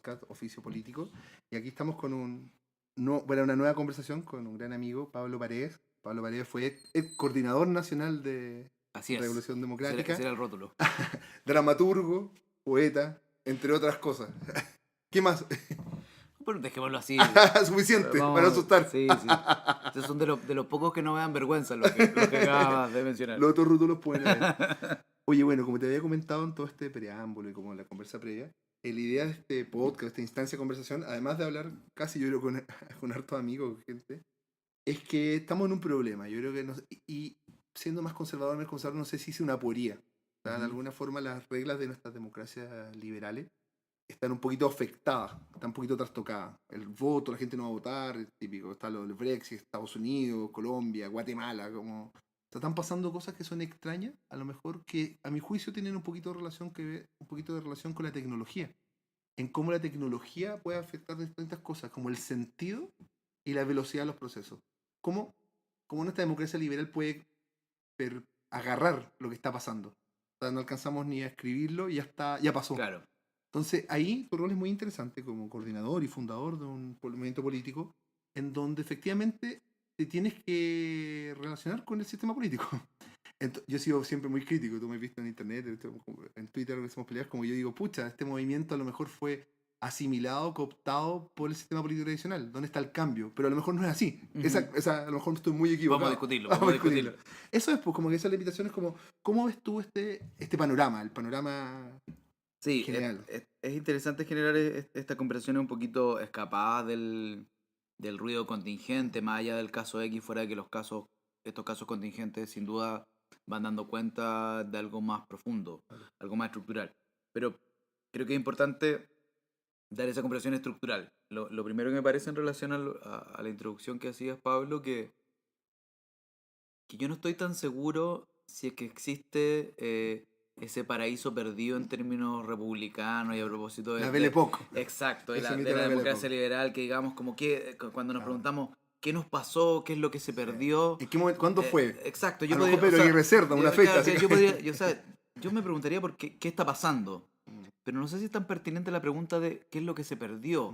podcast Oficio Político. Y aquí estamos con una nueva conversación con un gran amigo, Pablo Paredes. Pablo Paredes fue el coordinador nacional de Así es. Revolución Ese Democrática, era el rótulo. dramaturgo, poeta, entre otras cosas. ¿Qué más? Bueno, dejémoslo así. Suficiente para no Vamos, asustar. sí. Estos son de los pocos que no me dan vergüenza lo que acabas de mencionar. Los otros rótulos pueden haber. Oye, bueno, como te había comentado en todo este preámbulo y como en la conversa previa, la idea de este podcast, esta instancia de conversación, además de hablar casi yo creo con hartos amigos, gente, es que estamos en un problema. Yo creo que, y siendo más conservador, no sé si hice una aporía. O sea, de alguna forma las reglas de nuestras democracias liberales están un poquito afectadas, están un poquito trastocadas. El voto, la gente no va a votar, es típico. Está lo del Brexit, Estados Unidos, Colombia, Guatemala, como... O sea, están pasando cosas que son extrañas, a lo mejor que a mi juicio tienen un poquito de relación, un poquito de relación con la tecnología. En cómo la tecnología puede afectar distintas cosas, como el sentido y la velocidad de los procesos. Cómo nuestra democracia liberal puede agarrar lo que está pasando. O sea, no alcanzamos ni a escribirlo y ya pasó. Claro. Entonces, ahí tu rol es muy interesante como coordinador y fundador de un movimiento político en donde efectivamente te tienes que relacionar con el sistema político. Yo he sido siempre muy crítico, tú me has visto en internet, en Twitter, que somos peleados, como yo digo, pucha, este movimiento a lo mejor fue asimilado, cooptado por el sistema político tradicional. ¿Dónde está el cambio? Pero a lo mejor no es así. A lo mejor estoy muy equivocado. Vamos a discutirlo. Eso es, pues, como que esa es la invitación, es como, ¿cómo ves tú este panorama? El panorama Sí, general. es interesante generar esta conversación un poquito escapada del ruido contingente, más allá del caso X, fuera de que estos casos contingentes sin duda van dando cuenta de algo más profundo, algo más estructural. Pero creo que es importante dar esa comprensión estructural. Lo primero que me parece en relación a la introducción que hacías, Pablo, que yo no estoy tan seguro si es que existe ese paraíso perdido en términos republicanos y a propósito La Belle Époque. exacto, de Ese la, mito de de la la Belle democracia Époque. liberal, que digamos como que cuando nos Claro. preguntamos qué nos pasó, qué es lo que se perdió. ¿En qué momento, cuándo fue? Exacto, A yo lo mejor podría, Pedro Aguirre Cerda, una fecha. claro, yo podría, yo me preguntaría por qué está pasando, pero no sé si es tan pertinente la pregunta de qué es lo que se perdió.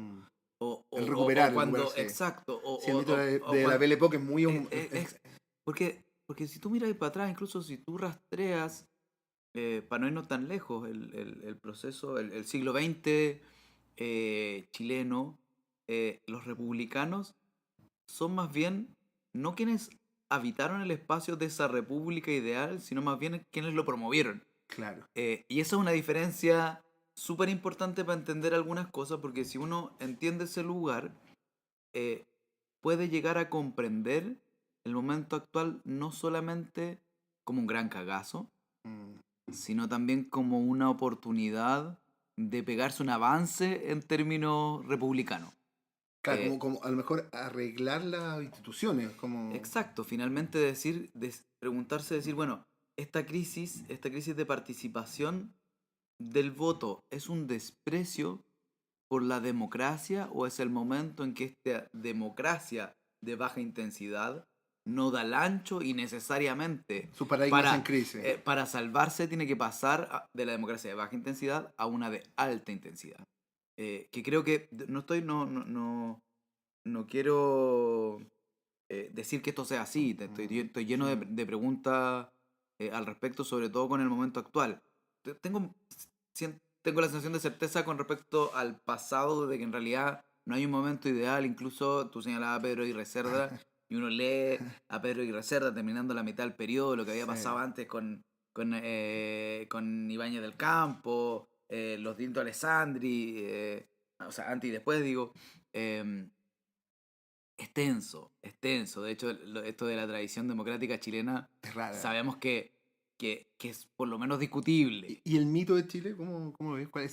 El recuperar, Cuando, sí. exacto, Sí, el mito o de la cuando, Belle Époque es muy... porque si tú miras para atrás, incluso si tú rastreas, para no irnos tan lejos, el proceso, el siglo XX chileno, los republicanos son más bien no quienes habitaron el espacio de esa república ideal, sino más bien quienes lo promovieron. Claro. Y esa es una diferencia súper importante para entender algunas cosas, porque si uno entiende ese lugar, eh, puede llegar a comprender el momento actual no solamente como un gran cagazo, Mm. sino también como una oportunidad de pegarse un avance en términos republicanos. Claro, Eh, como a lo mejor arreglar las instituciones, como... exacto, finalmente preguntarse, decir, bueno, esta crisis de participación del voto es un desprecio por la democracia o es el momento en que esta democracia de baja intensidad no da el ancho y necesariamente Sus paradigmas en crisis. para salvarse tiene que pasar de la democracia de baja intensidad a una de alta intensidad. Que creo que no quiero decir que esto sea así, estoy lleno de preguntas al respecto, sobre todo con el momento actual. Tengo, tengo la sensación de certeza con respecto al pasado, de que en realidad no hay un momento ideal. Incluso tú señalabas a Pedro Aguirre Cerda y uno lee a Pedro Aguirre Cerda terminando la mitad del periodo, lo que había pasado antes con Ibáñez del Campo, los Dinto Alessandri, o sea, antes y después digo. Es tenso, es tenso. De hecho, esto de la tradición democrática chilena Es rara. sabemos que es por lo menos discutible. ¿Y el mito de Chile? ¿Cómo lo ves? Porque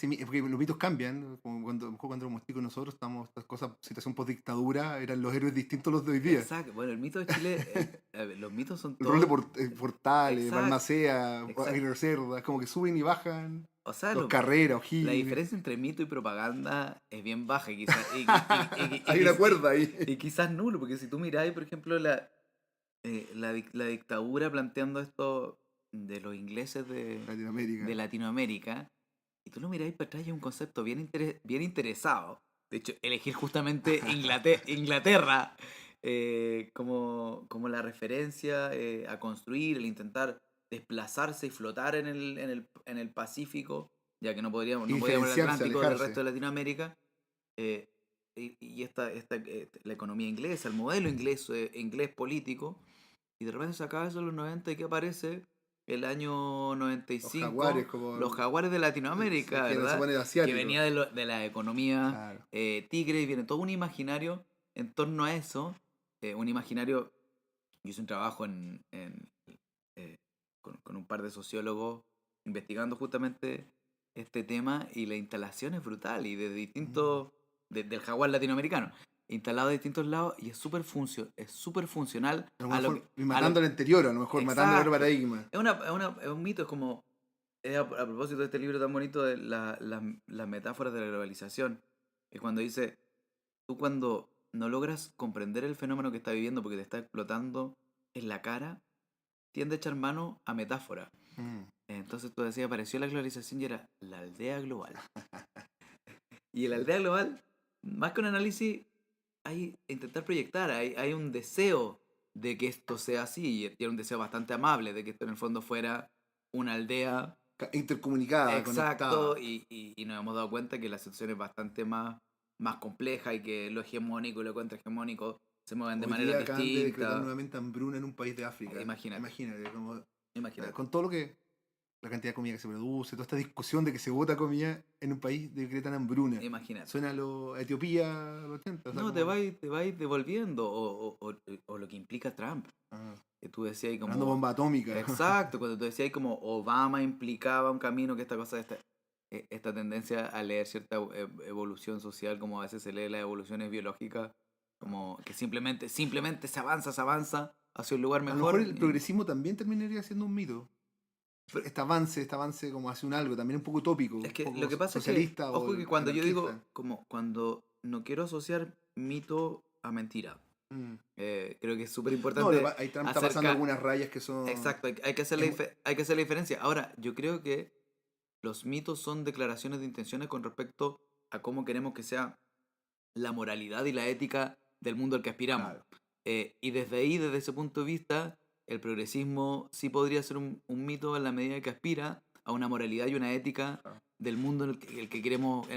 los mitos cambian. Como cuando éramos chicos nosotros, estamos estas cosas, situación post-dictadura, eran los héroes distintos a los de hoy día. Exacto. Bueno, el mito de Chile, a ver, los mitos son El rol de todos... Portales, Exacto, Balmaceda, exacto. Aguirre Cerda, como que suben y bajan. O sea, Los Carreras, la O'Higgins. diferencia entre mito y propaganda es bien baja, quizás. Hay una cuerda ahí. Y quizás nulo, porque si tú miráis, por ejemplo, la dictadura planteando esto de los ingleses de Latinoamérica. Latinoamérica, y tú lo miráis para atrás y es un concepto bien interesado. De hecho, elegir justamente Inglaterra como la referencia a construir, el intentar desplazarse y flotar en el Pacífico, ya que Y no podíamos el diferenciarse, Atlántico del resto alejarse. de Latinoamérica, eh, y la economía inglesa, el modelo inglés político, y de repente se acaba eso en los 90 y que aparece el año noventa y Los jaguares, cinco como los jaguares de Latinoamérica, que no se ¿verdad? pone Que asiático. venía de la economía Claro. tigre y viene todo un imaginario en torno a eso, un imaginario, yo hice un trabajo eh, con un par de sociólogos investigando justamente este tema y la instalación es brutal y de Mm. distintos, del jaguar latinoamericano, instalado de distintos lados y es súper funcional A lo a lo mejor, que, y a lo matando al anterior, a lo mejor matando el otro exacto. paradigma. Es un mito, es como, a propósito de este libro tan bonito de las metáforas de la globalización, es cuando dice, tú cuando no logras comprender el fenómeno que está viviendo porque te está explotando en la cara, tiende a echar mano a metáfora. Mm. Entonces tú decías, apareció la globalización y era la aldea global. Y en la aldea global, más que un análisis, hay intentar proyectar, hay un deseo de que esto sea así, y era un deseo bastante amable, de que esto en el fondo fuera una aldea Intercomunicada, exacto, conectada. y nos hemos dado cuenta que la situación es bastante más compleja y que lo hegemónico y lo contrahegemónico se mueven de Hoy maneras día acaban de decretar distintas. nuevamente hambruna en un país de África. Imagínate, Imagínate, como, imagínate. con todo lo que, la cantidad de comida que se produce, toda esta discusión de que se bota comida en un país decretan hambruna. Imagínate. Suena a Etiopía a los 80, o sea, No, como... te vais devolviendo, o lo que implica Trump, ah, que tú decías ahí hablando como, bomba atómica. exacto, cuando tú decías ahí como Obama implicaba un camino que esta tendencia a leer cierta evolución social, como a veces se lee las evoluciones biológicas, como que simplemente se avanza hacia un lugar A lo mejor mejor. el progresismo también terminaría siendo un mito. Pero Este avance como hacia un algo, también un poco utópico, es un que poco lo que pasa es que, socialista o ojo que cuando yo digo, anarquista. como cuando no quiero asociar mito a mentira, Mm. creo que es súper No, importante ahí Trump está pasando acercar. algunas rayas que son... Exacto, hay que hacer es mu- hay que hacer la diferencia. Ahora, yo creo que los mitos son declaraciones de intenciones con respecto a cómo queremos que sea la moralidad y la ética del mundo al que aspiramos. Claro. Y desde ahí, desde ese punto de vista, el progresismo sí podría ser un mito en la medida que aspira a una moralidad y una ética Claro. del mundo en el que Es queremos que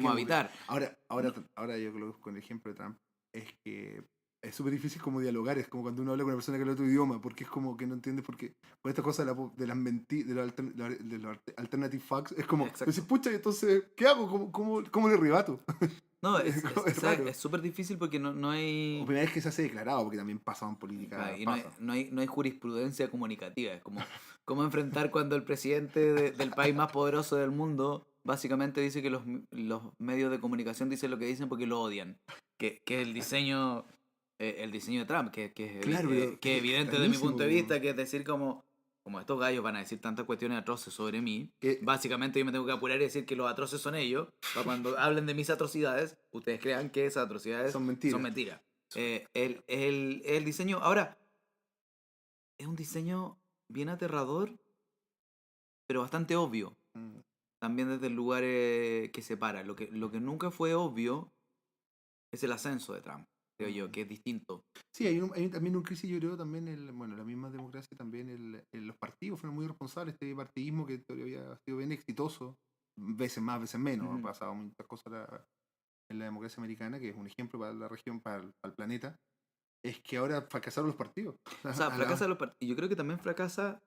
habitar. No, ahora yo creo que con el ejemplo de Trump es que es súper difícil como dialogar, es como cuando uno habla con una persona que habla otro idioma, porque es como que no entiendes por qué. Con esta cosa de las mentiras, de los alternative facts, es como, decir, exacto. pucha, entonces, ¿qué hago? ¿Cómo le rebato? No, Es raro. es súper difícil porque no O hay. primera vez que se hace declarado, porque también pasa en Claro, política, y pasa. no hay jurisprudencia comunicativa. Es como cómo enfrentar cuando el presidente del país más poderoso del mundo básicamente dice que los medios de comunicación dicen lo que dicen porque lo odian. Que es el diseño de Trump, Claro, pero que es es evidente desde mi extrañísimo, punto de po. vista, que es decir como estos gallos van a decir tantas cuestiones atroces sobre mí. Que Básicamente yo me tengo que apurar y decir que los atroces son ellos, para cuando hablen de mis atrocidades, ustedes crean que esas atrocidades son son mentiras. mentiras. El diseño, ahora, es un diseño bien aterrador, pero bastante obvio. Mm. También desde el lugar que separa. Lo que nunca fue obvio es el ascenso de Trump, creo yo, Mm. que es distinto. Sí, hay también un crisis, yo creo, también, bueno, la misma democracia, también los partidos fueron muy responsables, este partidismo que todavía había sido bien exitoso, veces más, veces menos, ha Ujú. pasado muchas cosas en la democracia americana, que es un ejemplo para la región, para el planeta, es que ahora fracasaron los partidos. O sea, A la- y yo creo que también fracasa,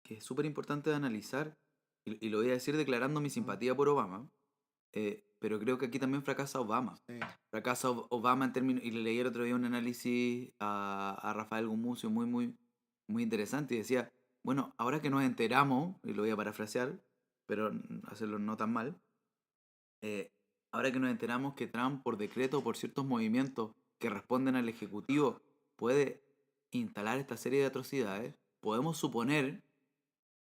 que es súper importante de analizar, y lo voy a decir declarando mi Mm, simpatía por Obama, pero creo que aquí también fracasa Obama. sí. Fracasa Obama en términos, y le leí el otro día un análisis a Rafael Gumucio muy interesante y decía, bueno, ahora que nos enteramos, y lo voy a parafrasear, pero hacerlo no tan mal, eh, ahora que nos enteramos que Trump por decreto o por ciertos movimientos que responden al Ejecutivo puede instalar esta serie de atrocidades, podemos suponer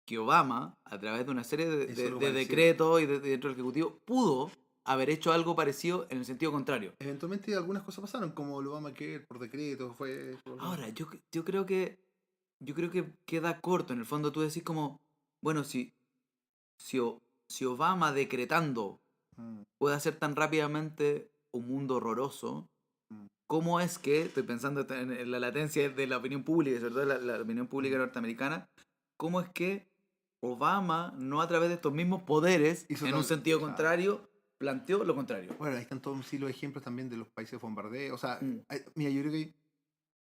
que Obama, a través de una serie Hizo algo de parecido. decretos y dentro del Ejecutivo, pudo haber hecho algo parecido en el sentido contrario. Eventualmente algunas cosas pasaron, como lo vamos a querer por decreto, Ahora, yo creo que queda corto. En el fondo tú decís como, bueno, si si Obama decretando Mm, puede hacer tan rápidamente un mundo horroroso, mm, ¿cómo es que, estoy pensando en la latencia de la opinión pública, y sobre todo la opinión pública mm. norteamericana, cómo es que Obama, no a través de estos mismos poderes, Hizo en un tal. sentido Claro. contrario, planteó lo contrario? Bueno, ahí están todos un siglo de ejemplos también de los países bombardeos. O sea, Mm, mira, yo creo que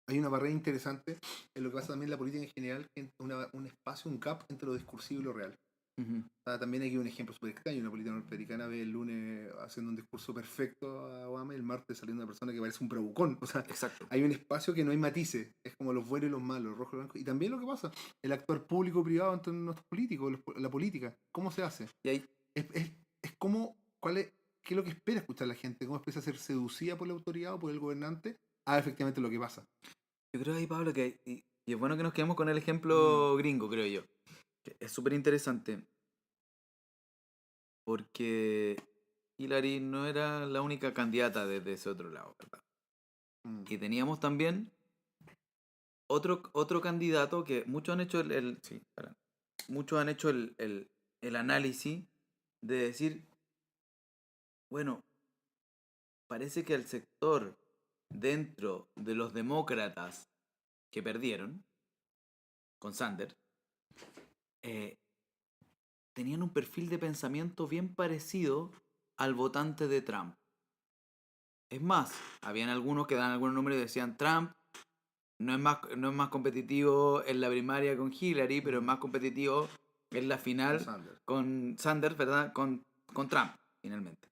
hay una barrera interesante en lo que pasa también en la política en general, que es un espacio, un gap entre lo discursivo y lo real. ujú, O sea, también hay un ejemplo súper extraño. Una política norteamericana ve el lunes haciendo un discurso perfecto a Obama y el martes saliendo una persona que parece un bravucón. O sea, exacto. hay un espacio que no hay matices. Es como los buenos y los malos, los rojos y los blancos. Y también lo que pasa, el actuar público-privado entre nuestros políticos, la política. ¿Cómo se hace? Y ahí, Es como, ¿qué es lo que espera escuchar la gente? ¿Cómo empieza a ser seducida por la autoridad o por el gobernante? Ah, efectivamente lo que pasa. yo creo ahí, Pablo, que, y es bueno que nos quedemos con el Mm, ejemplo gringo, creo yo. Que es súper interesante, porque Hillary no era la única candidata desde ese otro lado, ¿verdad? mm, Y teníamos también otro candidato que muchos han hecho sí, espera. Muchos han hecho el análisis de decir, bueno, parece que el sector dentro de los demócratas que perdieron con Sanders eh, tenían un perfil de pensamiento bien parecido al votante de Trump. Es más, habían algunos que dan algunos números y decían Trump no es más competitivo en la primaria con Hillary, pero es mm, más competitivo en la con final Sanders. con Sanders, ¿verdad? Con Trump, finalmente.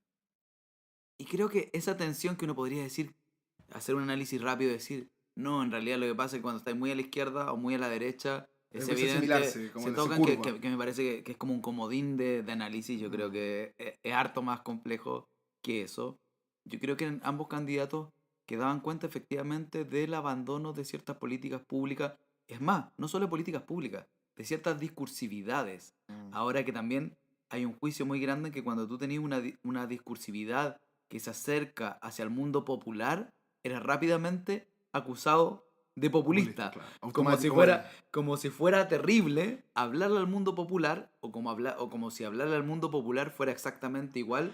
Y creo que esa tensión que uno podría decir, hacer un análisis rápido y decir, no, en realidad lo que pasa es que cuando estáis muy a la izquierda o muy a la derecha, es Empieza a evidente, asimilarse, como se se tocan curva. que me parece que es como un comodín de análisis. Yo creo Mm, que es harto más complejo que eso. Yo creo que en ambos candidatos que daban cuenta efectivamente del abandono de ciertas políticas públicas. Es más, no solo de políticas públicas, de ciertas discursividades. mm. Ahora que también hay un juicio muy grande en que cuando tú tenías una discursividad que se acerca hacia el mundo popular, eres rápidamente acusado de Populista, populista. claro. Como si Automático, como fuera, como si fuera terrible hablarle al mundo popular, o como si hablarle al mundo popular fuera exactamente igual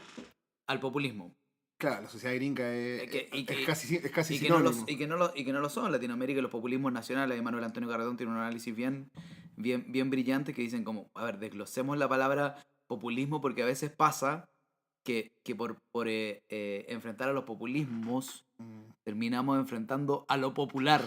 al populismo. claro, la sociedad gringa Eh, que- y, es que, casi y, que no los, sinónimo. y que no lo son. Latinoamérica y los populismos nacionales, y Manuel Antonio Carretón tiene un análisis bien brillante que dicen como, a ver, desglosemos la palabra populismo porque a veces pasa que por enfrentar a los populismos Mm. terminamos enfrentando a lo popular.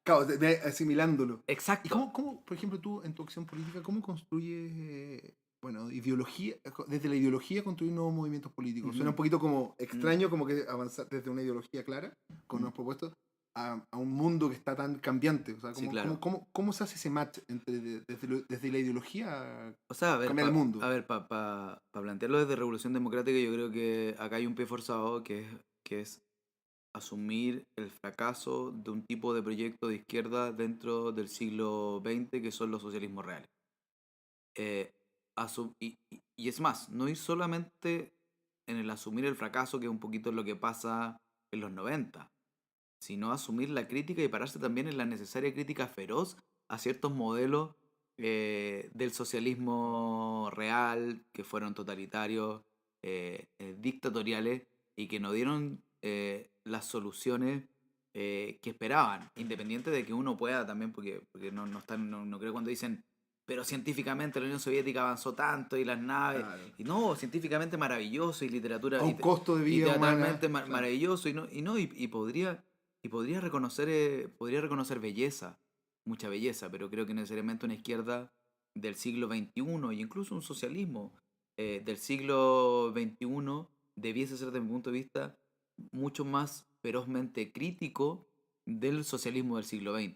Claro, asimilándolo. ¿Y Exacto. por ejemplo, tú en tu acción política, cómo construyes, bueno, ideología, desde la ideología construir nuevos movimientos políticos? Suena un Ujú. poquito como Mm, extraño, como que avanzar desde una ideología clara, con mm. unos propuestos, a un mundo que está tan cambiante. O sea, Sí, ¿cómo, claro. cómo se hace ese match entre desde la ideología a O sea, cambiar el mundo? a ver, plantearlo desde Revolución Democrática, yo creo que acá hay un pie forzado que es asumir el fracaso de un tipo de proyecto de izquierda dentro del siglo XX, que son los socialismos reales. Eh, y es más, no ir solamente en el asumir el fracaso, que es un poquito lo que pasa en los 90, sino asumir la crítica y pararse también en la necesaria crítica feroz a ciertos modelos del socialismo real, que fueron totalitarios, dictatoriales, y que no dieron las soluciones que esperaban, independiente de que uno pueda también, porque no creo cuando dicen, pero científicamente la Unión Soviética avanzó tanto y las naves, Claro. y no, científicamente maravilloso y literatura A un costo de y vida humana. teatralmente Claro. maravilloso podría reconocer belleza, mucha belleza, pero creo que necesariamente una izquierda del siglo XXI y incluso un socialismo del siglo XXI debiese ser, desde mi punto de vista, mucho más ferozmente crítico del socialismo del siglo XX.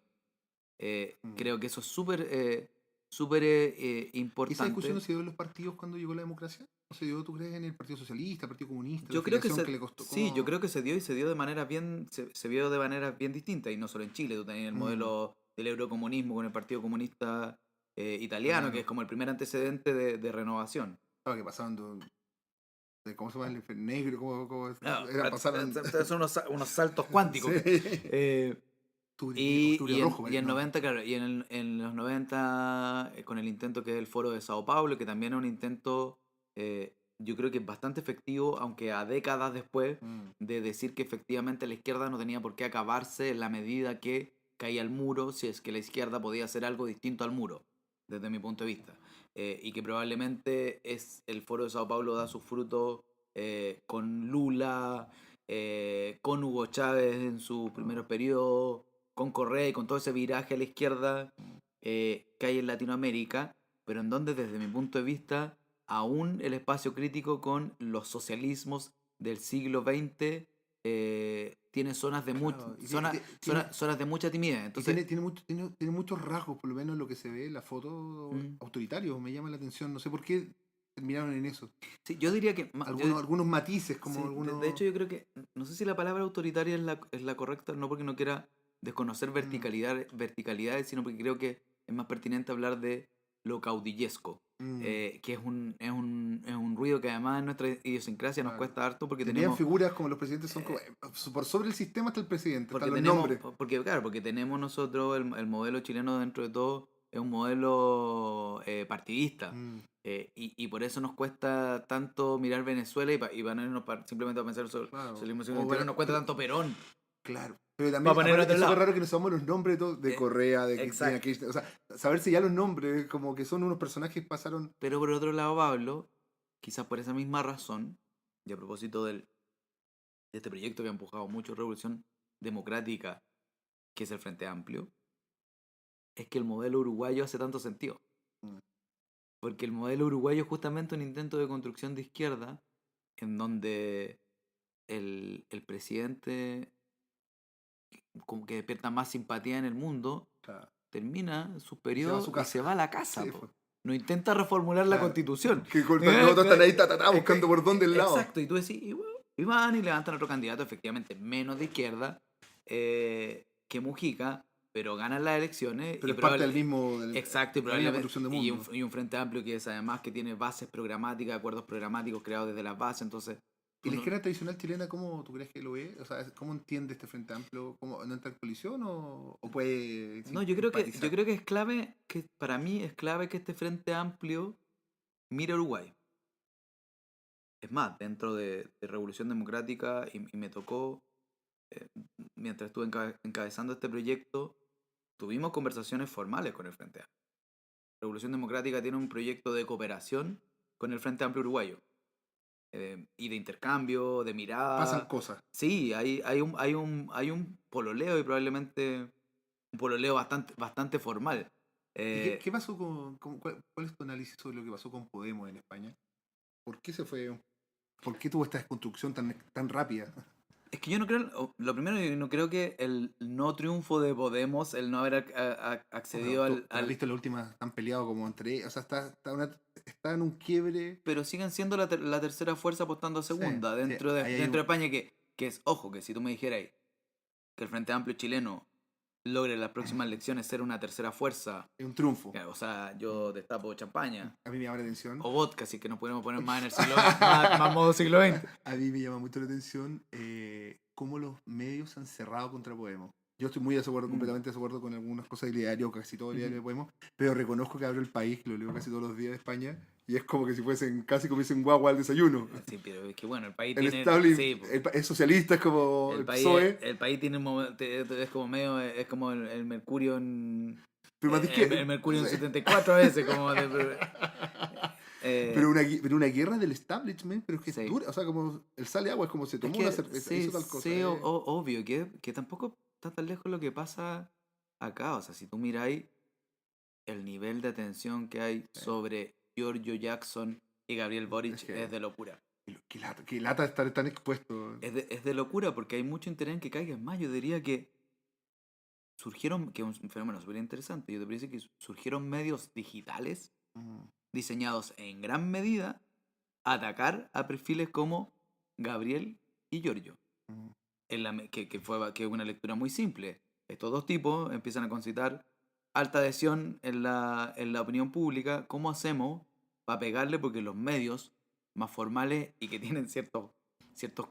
Mm. Creo que eso es súper ¿Y esa discusión no importante. se dio en los partidos cuando llegó la democracia? ¿No se dio, tú crees, en el Partido Socialista, el Partido Comunista, la Yo creo que afiliación que le costó? sí, yo ¿Cómo? creo que se dio y se dio de manera se vio de manera bien distinta, y no solo en Chile. Tú tenías el Mm, modelo del eurocomunismo con el Partido Comunista Italiano, que es italiano. como el primer antecedente de renovación. Claro, que pasaban ¿cómo se llama? El infierno negro, No, pasaron. son unos saltos cuánticos. Sí. Eh, y, Octubre y, en, rojo, y en no. 90, claro, en los 90 con el intento que es el Foro de Sao Paulo, que también es un intento yo creo que es bastante efectivo, aunque a décadas después Mm, de decir que efectivamente la izquierda no tenía por qué acabarse en la medida que caía el muro, si es que la izquierda podía hacer algo distinto al muro, desde mi punto de vista. Y que probablemente el Foro de Sao Paulo da sus frutos con Lula, con Hugo Chávez en su primer periodo, con Correa y con todo ese viraje a la izquierda que hay en Latinoamérica, pero en donde desde mi punto de vista aún el espacio crítico con los socialismos del siglo XX tiene zonas de claro, tiene, zonas de mucha timidez. y Entonces, tiene muchos rasgos, por lo menos lo que se ve en la foto, mm, autoritarios, me llama la atención. No sé por qué terminaron en eso. sí, yo diría que Algunos matices, como sí, de algunos... hecho yo creo que no sé si la palabra autoritaria es la correcta, no porque no quiera desconocer Mm, verticalidades, sino porque creo que es más pertinente hablar de lo caudillesco, mm, que es un ruido que además en nuestra idiosincrasia nos claro. cuesta harto porque Se envían tenemos figuras como los presidentes son como... eh, por sobre el sistema está el presidente, están porque los tenemos, nombres. porque claro, porque tenemos nosotros el modelo chileno dentro de todo, es un modelo partidista. Mm, Y por eso nos cuesta tanto mirar Venezuela y para no irnos simplemente a pensar sobre claro. el entero, nos cuesta tanto Perón. Claro. Pero Para también, poner aparte, otro es súper lado. raro que no sabamos los nombres de Eh, Correa, de Cristina exacto. Kirchner. O sea, saberse ya los nombres, como que son unos personajes que pasaron. Pero por otro lado, Pablo, quizás por esa misma razón, y a propósito de este proyecto que ha empujado mucho Revolución Democrática, que es el Frente Amplio, es que el modelo uruguayo hace tanto sentido. Mm, Porque el modelo uruguayo es justamente un intento de construcción de izquierda en donde el presidente, como que despierta más simpatía en el mundo, claro. termina su Y se va a periodo su y se casa. va a la casa, Sí, po. pues. No intenta reformular la Claro. constitución. Que los otros están ahí buscando por dónde el lado. Exacto, y tú decís, y, bueno, y van y levantan otro candidato, efectivamente menos de izquierda que Mujica, pero ganan las elecciones Pero es parte del mismo, exacto, y de la misma probablemente construcción de mundo. y un frente amplio que es además que tiene bases programáticas, acuerdos programáticos creados desde las bases, entonces ¿Y tú la no- izquierda tradicional chilena, cómo tú crees que lo ve? O sea, ¿cómo entiende este Frente Amplio? ¿Cómo, no entra en colisión o puede no, yo simpatizar? creo que es clave, que para mí es clave que este frente amplio mire a Uruguay. Es más, dentro de Revolución Democrática, y me tocó, eh, mientras estuve encabezando este proyecto, tuvimos conversaciones formales con el Frente Amplio. Revolución Democrática tiene un proyecto de cooperación con el Frente Amplio Uruguayo, y de intercambio, de Pasan mirada. cosas. Sí, hay un pololeo y probablemente un pololeo bastante formal. ¿Y Eh, qué pasó cuál es tu análisis sobre lo que pasó con Podemos en España? ¿Por qué se fue? ¿Por qué tuvo esta desconstrucción tan rápida? Es que yo no creo, lo primero, yo no creo que el no triunfo de Podemos, el no haber Pero accedido tú has visto la última, están peleados como entre... O sea, está en un quiebre. pero siguen siendo la tercera fuerza apostando a Sí, segunda sí, ahí hay dentro de España que es, ojo, que si tú me dijeras que el Frente Amplio chileno logre en las próximas elecciones ser una tercera fuerza, un triunfo. o sea, yo destapo champaña A mí me llama la atención. o vodka, así que nos podemos poner más en el siglo XX, más modo siglo XX. A mí me llama mucho la atención cómo los medios se han cerrado contra Podemos. Yo estoy muy de acuerdo, Mm, completamente de acuerdo con algunas cosas del diario, casi todo el diario de ujú. Podemos, pero reconozco que abro el país, que lo leo casi todos los días de España, y es como que si fuesen, casi como dicen guagua al desayuno. Sí, pero es que bueno, el país El tiene, establishment sí, po. es socialista, es como el PSOE, El país tiene un momento, es como medio, es como el Mercurio en, pero más de el izquierda. Mercurio en 74 veces, como de, Pero eh, pero una guerra del establishment, pero es que es sí. dura, o sea, como el sale agua, es como se Es tomó una que cerveza, sí, hizo tal cosa. sí, obvio, que tampoco está tan lejos lo que pasa acá. O sea, si tú miráis el nivel de atención que hay sobre Giorgio Jackson y Gabriel Es Boric que, es de locura. que lata estar tan expuesto. Es de locura porque hay mucho interés en que caiga. Es más, yo diría que surgieron, que es un fenómeno súper interesante, yo te parece que surgieron medios digitales Mm, diseñados en gran medida a atacar a perfiles como Gabriel y Giorgio. mm. Que es una lectura muy simple. Estos dos tipos empiezan a concitar alta adhesión en la opinión pública. ¿Cómo hacemos para pegarle? Porque los medios más formales y que tienen ciertos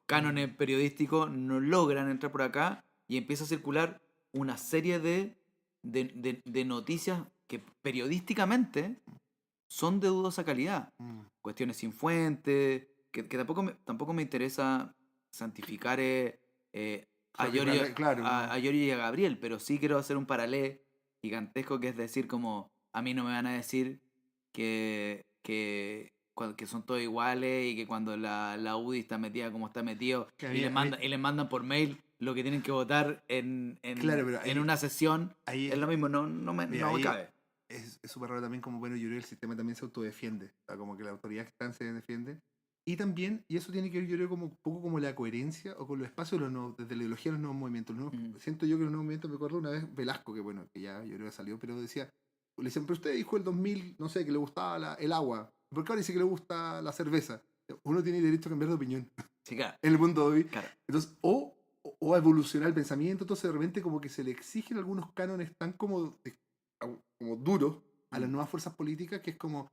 cánones periodísticos no logran entrar por acá y empieza a circular una serie de noticias que periodísticamente son de dudosa calidad. Mm. Cuestiones sin fuente, que tampoco me interesa santificar a Giorgio, Claro, a Giorgio y a Gabriel, pero sí quiero hacer un paralelo gigantesco, que es decir, como a mí no me van a decir que son todos iguales y que cuando la UDI está metida como está metido que y les mandan por mail lo que tienen que votar claro, pero en una sesión, ahí es lo mismo, no mira, me ahí cabe. es súper raro también como, bueno, yo creo que el sistema también se autodefiende, o sea, como que la autoridad que están se defiende. Y también, y eso tiene que ver, yo creo, como un poco como la coherencia o con los espacios de los nuevos, desde la ideología de los nuevos movimientos. Siento yo que los nuevos movimientos, me acuerdo una vez Velasco, que bueno, que ya yo creo que salió, pero decía, le decían, pero usted dijo el 2000 no sé, que le gustaba el agua, ¿por qué ahora dice que le gusta la cerveza? Uno tiene derecho a cambiar de opinión Sí, claro. en el mundo de hoy. Claro. Entonces, o a evolucionar el pensamiento, entonces de repente como que se le exigen algunos cánones tan como duros a las nuevas fuerzas políticas, que es como,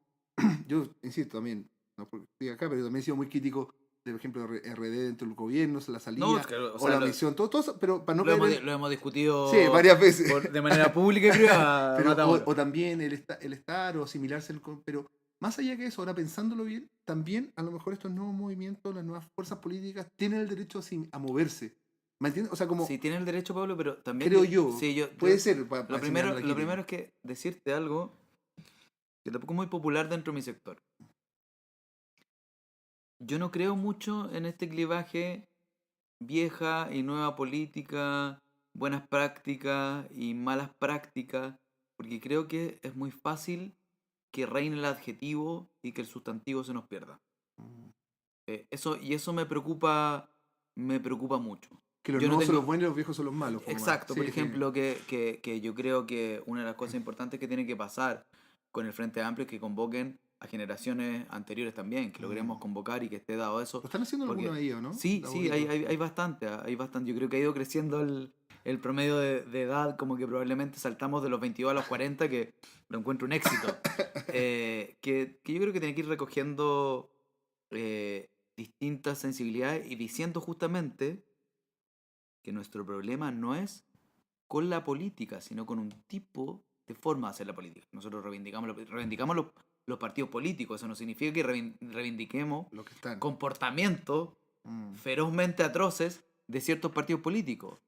yo insisto también, no porque estoy acá, pero también he sido muy crítico, de, por ejemplo, RD dentro del gobierno, la No, salida, claro, o o sea, la misión, todo eso, pero para no lo caer lo hemos discutido sí, varias veces. de manera pública y privada, Pero, Matamoros. o también el estar o asimilarse, pero más allá que eso, ahora pensándolo bien, también a lo mejor estos nuevos movimientos, las nuevas fuerzas políticas tienen el derecho a moverse. ¿Me entiendes? O sea, como Sí, tiene el derecho, Pablo, pero también creo yo, sí, puede ser para lo enseñarme la lo crítica. primero es que decirte algo que tampoco es muy popular dentro de mi sector. Yo no creo mucho en este clivaje vieja y nueva política, buenas prácticas y malas prácticas, porque creo que es muy fácil que reine el adjetivo y que el sustantivo se nos pierda. Mm. Eso me preocupa mucho. Que los Yo no nuevos son los tengo, buenos y los viejos son los malos. Como más. exacto, por Sí, sí. ejemplo, que yo creo que una de las cosas importantes que tiene que pasar con el Frente Amplio es que convoquen a generaciones anteriores también, que logremos Mm. convocar y que esté dado eso. Lo están haciendo algunos Porque ahí, ¿o no? sí, Está sí, bonito. hay bastante, hay bastante. Yo creo que ha ido creciendo el promedio de edad, como que probablemente saltamos de los 22 a los 40, que lo encuentro un éxito. Que yo creo que tiene que ir recogiendo distintas sensibilidades y diciendo justamente que nuestro problema no es con la política, sino con un tipo de forma de hacer la política. Nosotros reivindicamos los partidos políticos, eso no significa que reivindiquemos Lo que están. comportamientos Mm. ferozmente atroces de ciertos partidos políticos.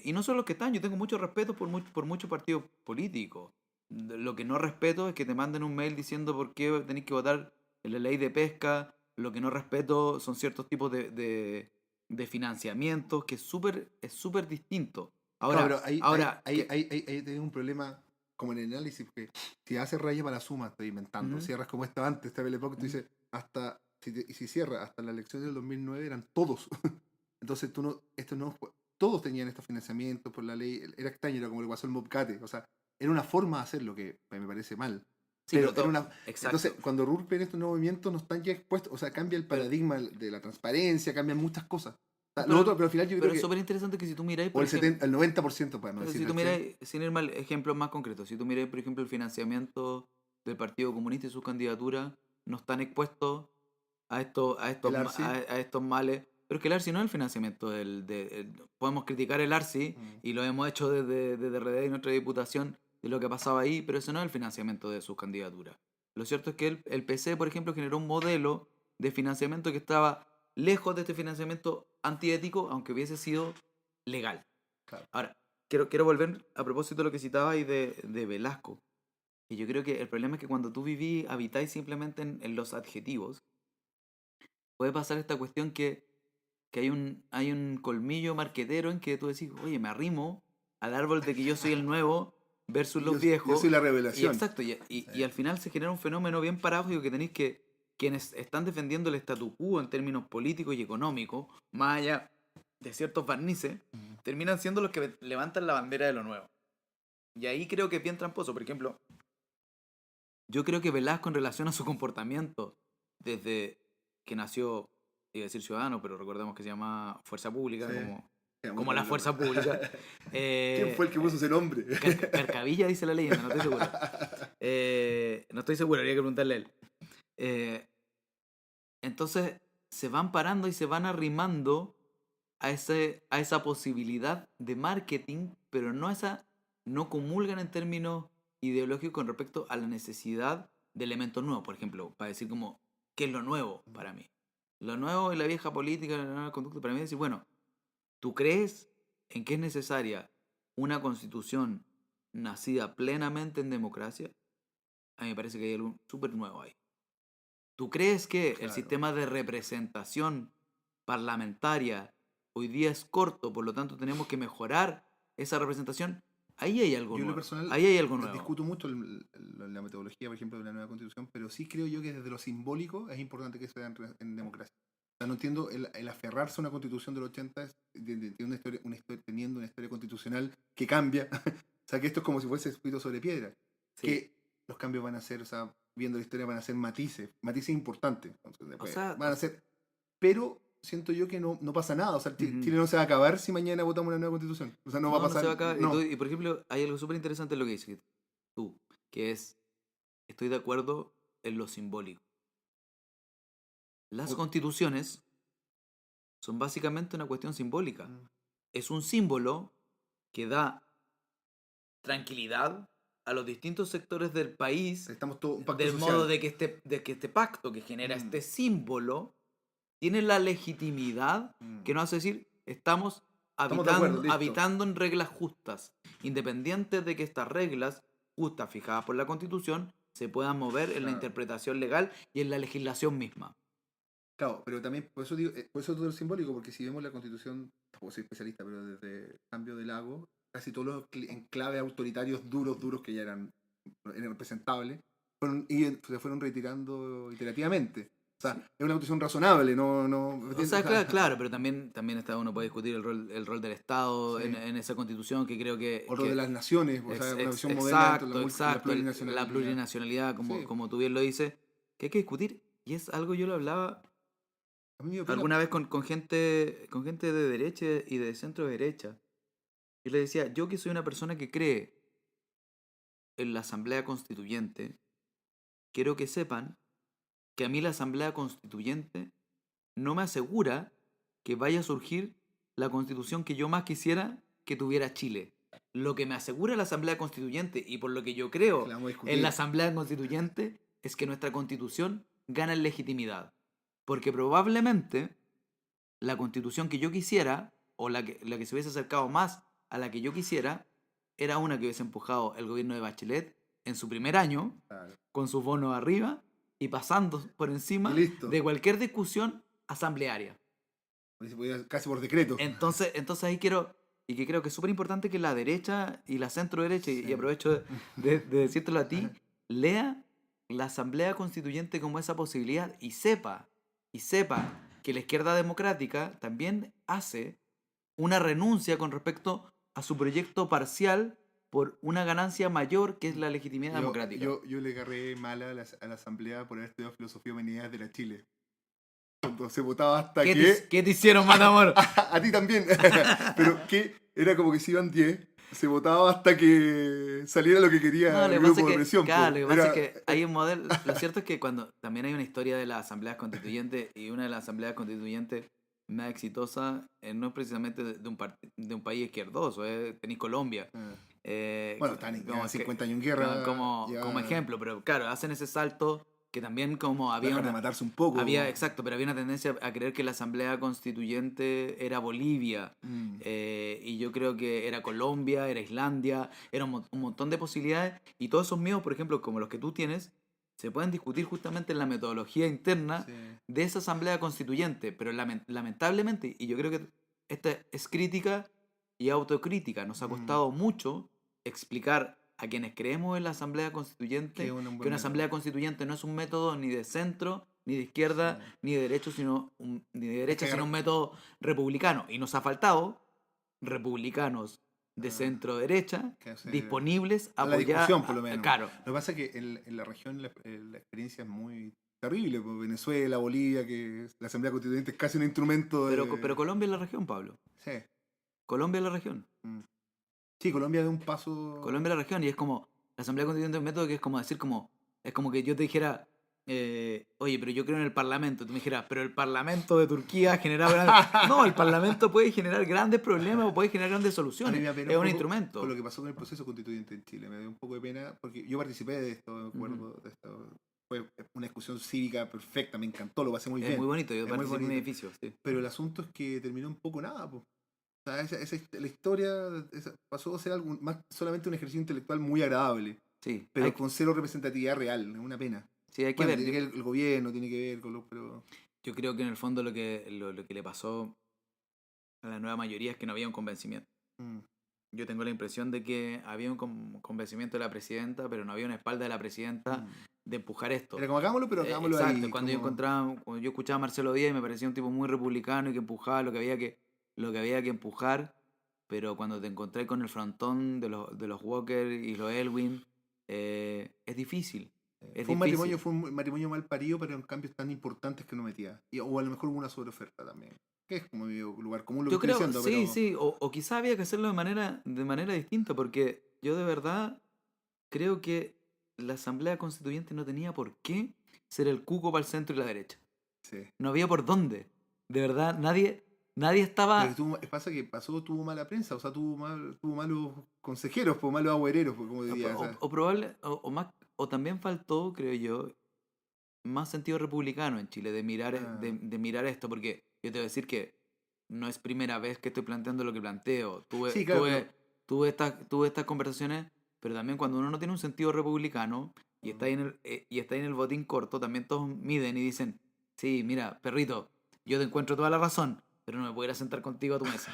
Y no solo los que están, yo tengo mucho respeto por muchos partidos políticos. Lo que no respeto es que te manden un mail diciendo por qué tenéis que votar en la ley de pesca. Lo que no respeto son ciertos tipos de financiamientos, que es súper distinto. No, pero Ahora, que... ahí tenés un problema como en el análisis, porque si haces raya para la suma, estoy inventando, Ujú, cierras como estaba antes, esta Belle Époque, tú ujú. dices, y si cierras, hasta la elección del 2009 eran todos. Entonces tú no, estos no, todos tenían estos financiamientos por la ley, era extraño, era como el guasón Mobcate, o sea, era una forma de hacerlo que me parece mal. Sí, Pero pero era todo, una. Entonces, exacto. cuando rompen estos nuevos movimientos, no están ya expuestos, o sea, cambia el Pero, paradigma de la transparencia, cambian muchas cosas. O no, sea, lo otro, pero al final yo creo pero es que súper interesante que si tú miráis, o por el ejemplo, 70, el 90%, para no pero decir si tú el miras, 100. sin ir mal, ejemplos más concretos, si tú miras, por ejemplo, el financiamiento del Partido Comunista y sus candidaturas, no están expuestos El ARSI. a estos males. Pero es que el ARSI no es el financiamiento podemos criticar el ARSI, Mm. y lo hemos hecho desde RD y nuestra diputación, de lo que pasaba ahí, pero ese no es el financiamiento de sus candidaturas. Lo cierto es que el PC, por ejemplo, generó un modelo de financiamiento que estaba lejos de este financiamiento antiético, aunque hubiese sido legal. Claro. Ahora, quiero volver a propósito de lo que citaba ahí de Velasco. Y yo creo que el problema es que cuando tú habitáis simplemente en los adjetivos, puede pasar esta cuestión que hay un colmillo marquetero en que tú decís, oye, me arrimo al árbol de que yo soy el nuevo versus Y los yo soy viejos. la Y revelación. exacto, y al final se genera un fenómeno bien paradójico, que tenéis que quienes están defendiendo el statu quo en términos políticos y económicos, más allá de ciertos barnices, Mm. terminan siendo los que levantan la bandera de lo nuevo. Y ahí creo que es bien tramposo. Por ejemplo, yo creo que Velasco, en relación a su comportamiento desde que nació, iba a decir Ciudadano, pero recordemos que se llama Fuerza Pública, Sí. Queda muy como raro la el nombre. Fuerza Pública. ¿Quién fue el que puso ese nombre? Carcavilla dice la leyenda, no estoy seguro. No estoy seguro, habría que preguntarle a él. Eh, entonces se van parando y se van arrimando a esa posibilidad de marketing, pero no comulgan en términos ideológicos con respecto a la necesidad de elementos nuevos, por ejemplo, para decir como, ¿qué es lo nuevo para mí? Lo nuevo en la vieja política, la nueva conducta, para mí es decir, bueno, ¿tú crees en que es necesaria una constitución nacida plenamente en democracia? A mí me parece que hay algo súper nuevo ahí. ¿Tú crees que el Claro. sistema de representación parlamentaria hoy día es corto, por lo tanto tenemos que mejorar esa representación? Ahí hay algo Yo en lo nuevo. personal Ahí hay algo nuevo. discuto mucho la metodología, por ejemplo, de la nueva constitución, pero sí creo yo que desde lo simbólico es importante que se vea en democracia. O sea, no entiendo el aferrarse a una constitución del 80 teniendo una historia constitucional que cambia. O sea, que esto es como si fuese escrito sobre piedra. Sí. Que los cambios van a ser, o sea, viendo la historia van a ser matices importantes. Entonces, después, sea, van a ser, pero siento yo que no pasa nada. O sea, Ujú. Chile no se va a acabar si mañana votamos una nueva constitución. O sea, no va a no pasar. se va a acabar. No. Y por ejemplo, hay algo súper interesante en lo que dices tú, que es, estoy de acuerdo en lo simbólico. Las O- constituciones son básicamente una cuestión simbólica. Mm. Es un símbolo que da tranquilidad a los distintos sectores del país, Estamos todos un pacto del social. modo de que este pacto que genera este símbolo tiene la legitimidad que nos hace decir estamos Estamos de acuerdo, listo. habitando en reglas justas, independientes de que estas reglas justas fijadas por la Constitución se puedan mover en la Claro. interpretación legal y en la legislación misma. Claro, pero también por eso digo, por eso todo lo simbólico, porque si vemos la constitución, tampoco soy especialista, pero desde el cambio de Lago, casi todos los enclaves autoritarios duros que ya eran representables, se fueron retirando iterativamente. O sea, Sí. es una constitución razonable, no. O sea, claro, pero también uno puede discutir el rol del Estado Sí. en esa constitución, que creo que... O lo de las naciones, o sea, una visión moderna dentro de la plurinacionalidad. La plurinacionalidad, Sí. como tú bien lo dices, que hay que discutir. Y es algo, yo lo hablaba A mí me dio pena. alguna vez con gente de derecha y de centro derecha. Yo le decía, yo que soy una persona que cree en la Asamblea Constituyente, quiero que sepan que a mí la Asamblea Constituyente no me asegura que vaya a surgir la constitución que yo más quisiera que tuviera Chile. Lo que me asegura la Asamblea Constituyente y por lo que yo creo La vamos a discutir. en la Asamblea Constituyente es que nuestra constitución gana en legitimidad. Porque probablemente la constitución que yo quisiera, o la que se hubiese acercado más a la que yo quisiera, era una que hubiese empujado el gobierno de Bachelet en su primer año, Claro. con sus bonos arriba y pasando por encima Y listo. de cualquier discusión asamblearia. Casi por decreto. Entonces ahí quiero, y que creo que es súper importante que la derecha y la centro derecha, Sí. y aprovecho de decírtelo a ti, lea la Asamblea Constituyente como esa posibilidad y sepa que la izquierda democrática también hace una renuncia con respecto a su proyecto parcial por una ganancia mayor que es la legitimidad democrática. Yo le agarré mal a la asamblea por haber estudiado filosofía y humanidades de la Chile. Cuando se votaba hasta ¿Qué te hicieron, Matamor? A ti también. Pero que era como que si iban 10, se votaba hasta que saliera lo que quería el grupo de presión. Claro, lo que pasa es que hay un modelo. Lo cierto es que cuando también hay una historia de las asambleas constituyentes y una de las asambleas constituyentes más exitosas no es precisamente de un país izquierdoso, tenéis Colombia. Bueno, están como 50 años en guerra. Como ejemplo, pero claro, hacen ese salto que también como había de matarse un poco. Exacto, pero había una tendencia a creer que la asamblea constituyente era Bolivia, y yo creo que era Colombia, era Islandia, era un montón de posibilidades, y todos esos miedos, por ejemplo, como los que tú tienes, se pueden discutir justamente en la metodología interna de esa asamblea constituyente, pero lamentablemente, y yo creo que esta es crítica y autocrítica, nos ha costado mucho explicar a quienes creemos en la Asamblea Constituyente que una Asamblea Constituyente no es un método ni de centro, ni de izquierda, ni de derecho, sino un método republicano. Y nos ha faltado republicanos de centro derecha disponibles a apoyar. Discusión, por lo menos. Claro. Lo que pasa es que en la región la experiencia es muy terrible. Pues Venezuela, Bolivia, que la Asamblea Constituyente es casi un instrumento de... Pero Colombia es la región, Pablo. Sí. Colombia es la región. Sí, Colombia da un paso... Colombia es la región y es como, la Asamblea Constituyente es un método que es como decir es como que yo te dijera, oye, pero yo creo en el Parlamento. Tú me dijeras, pero el Parlamento de Turquía ha generado grandes... No, el Parlamento puede generar grandes problemas o puede generar grandes A mí soluciones. me da pena Es un un poco con instrumento. lo que pasó con el proceso constituyente en Chile. Me dio un poco de pena porque yo participé de esto, me acuerdo de esto. Fue una discusión cívica perfecta, me encantó, lo pasé muy Es muy bien. bonito, yo Es muy participé en un bonito. edificio, sí. Pero el asunto es que terminó un poco nada, pues. O sea, la historia pasó a ser algo más solamente un ejercicio intelectual muy agradable, Sí, pero con cero representatividad real, es una pena. sí, hay que Bueno, ver. tiene que ver el gobierno, tiene que ver con los... Pero... Yo creo que en el fondo lo que le pasó a la nueva mayoría es que no había un convencimiento. Mm, Yo tengo la impresión de que había un convencimiento de la presidenta, pero no había una espalda de la presidenta mm. de empujar esto. Era como hagámoslo, pero hagámoslo Exacto, ahí. cuando yo escuchaba a Marcelo Díaz y me parecía un tipo muy republicano y que empujaba lo que había que empujar, pero cuando te encontré con el frontón de los Walker y los Elwin, es difícil. Es difícil. Fue un matrimonio mal parido, pero en cambios tan importantes que no metía. O a lo mejor hubo una sobreoferta también. Que es como medio lugar común lo que Yo estoy creo, diciendo, sí, pero... sí, o quizá había que hacerlo de manera distinta, porque yo de verdad creo que la Asamblea Constituyente no tenía por qué ser el cuco para el centro y la derecha. Sí. No había por dónde. De verdad, nadie Pero estaba... pasa que tuvo mala prensa, o sea, tuvo malos consejeros, malos agüereros, como diría. O sea, O probable, o más, o también faltó, creo yo, más sentido republicano en Chile ah, de mirar esto, porque yo te voy a decir que no es primera vez que estoy planteando lo que planteo. sí, claro, pero... Tuve estas conversaciones, pero también cuando uno no tiene un sentido republicano y está ahí en el botín corto, también todos miden y dicen, sí, mira, perrito, yo te encuentro toda la razón, pero no me puedo ir a sentar contigo a tu mesa.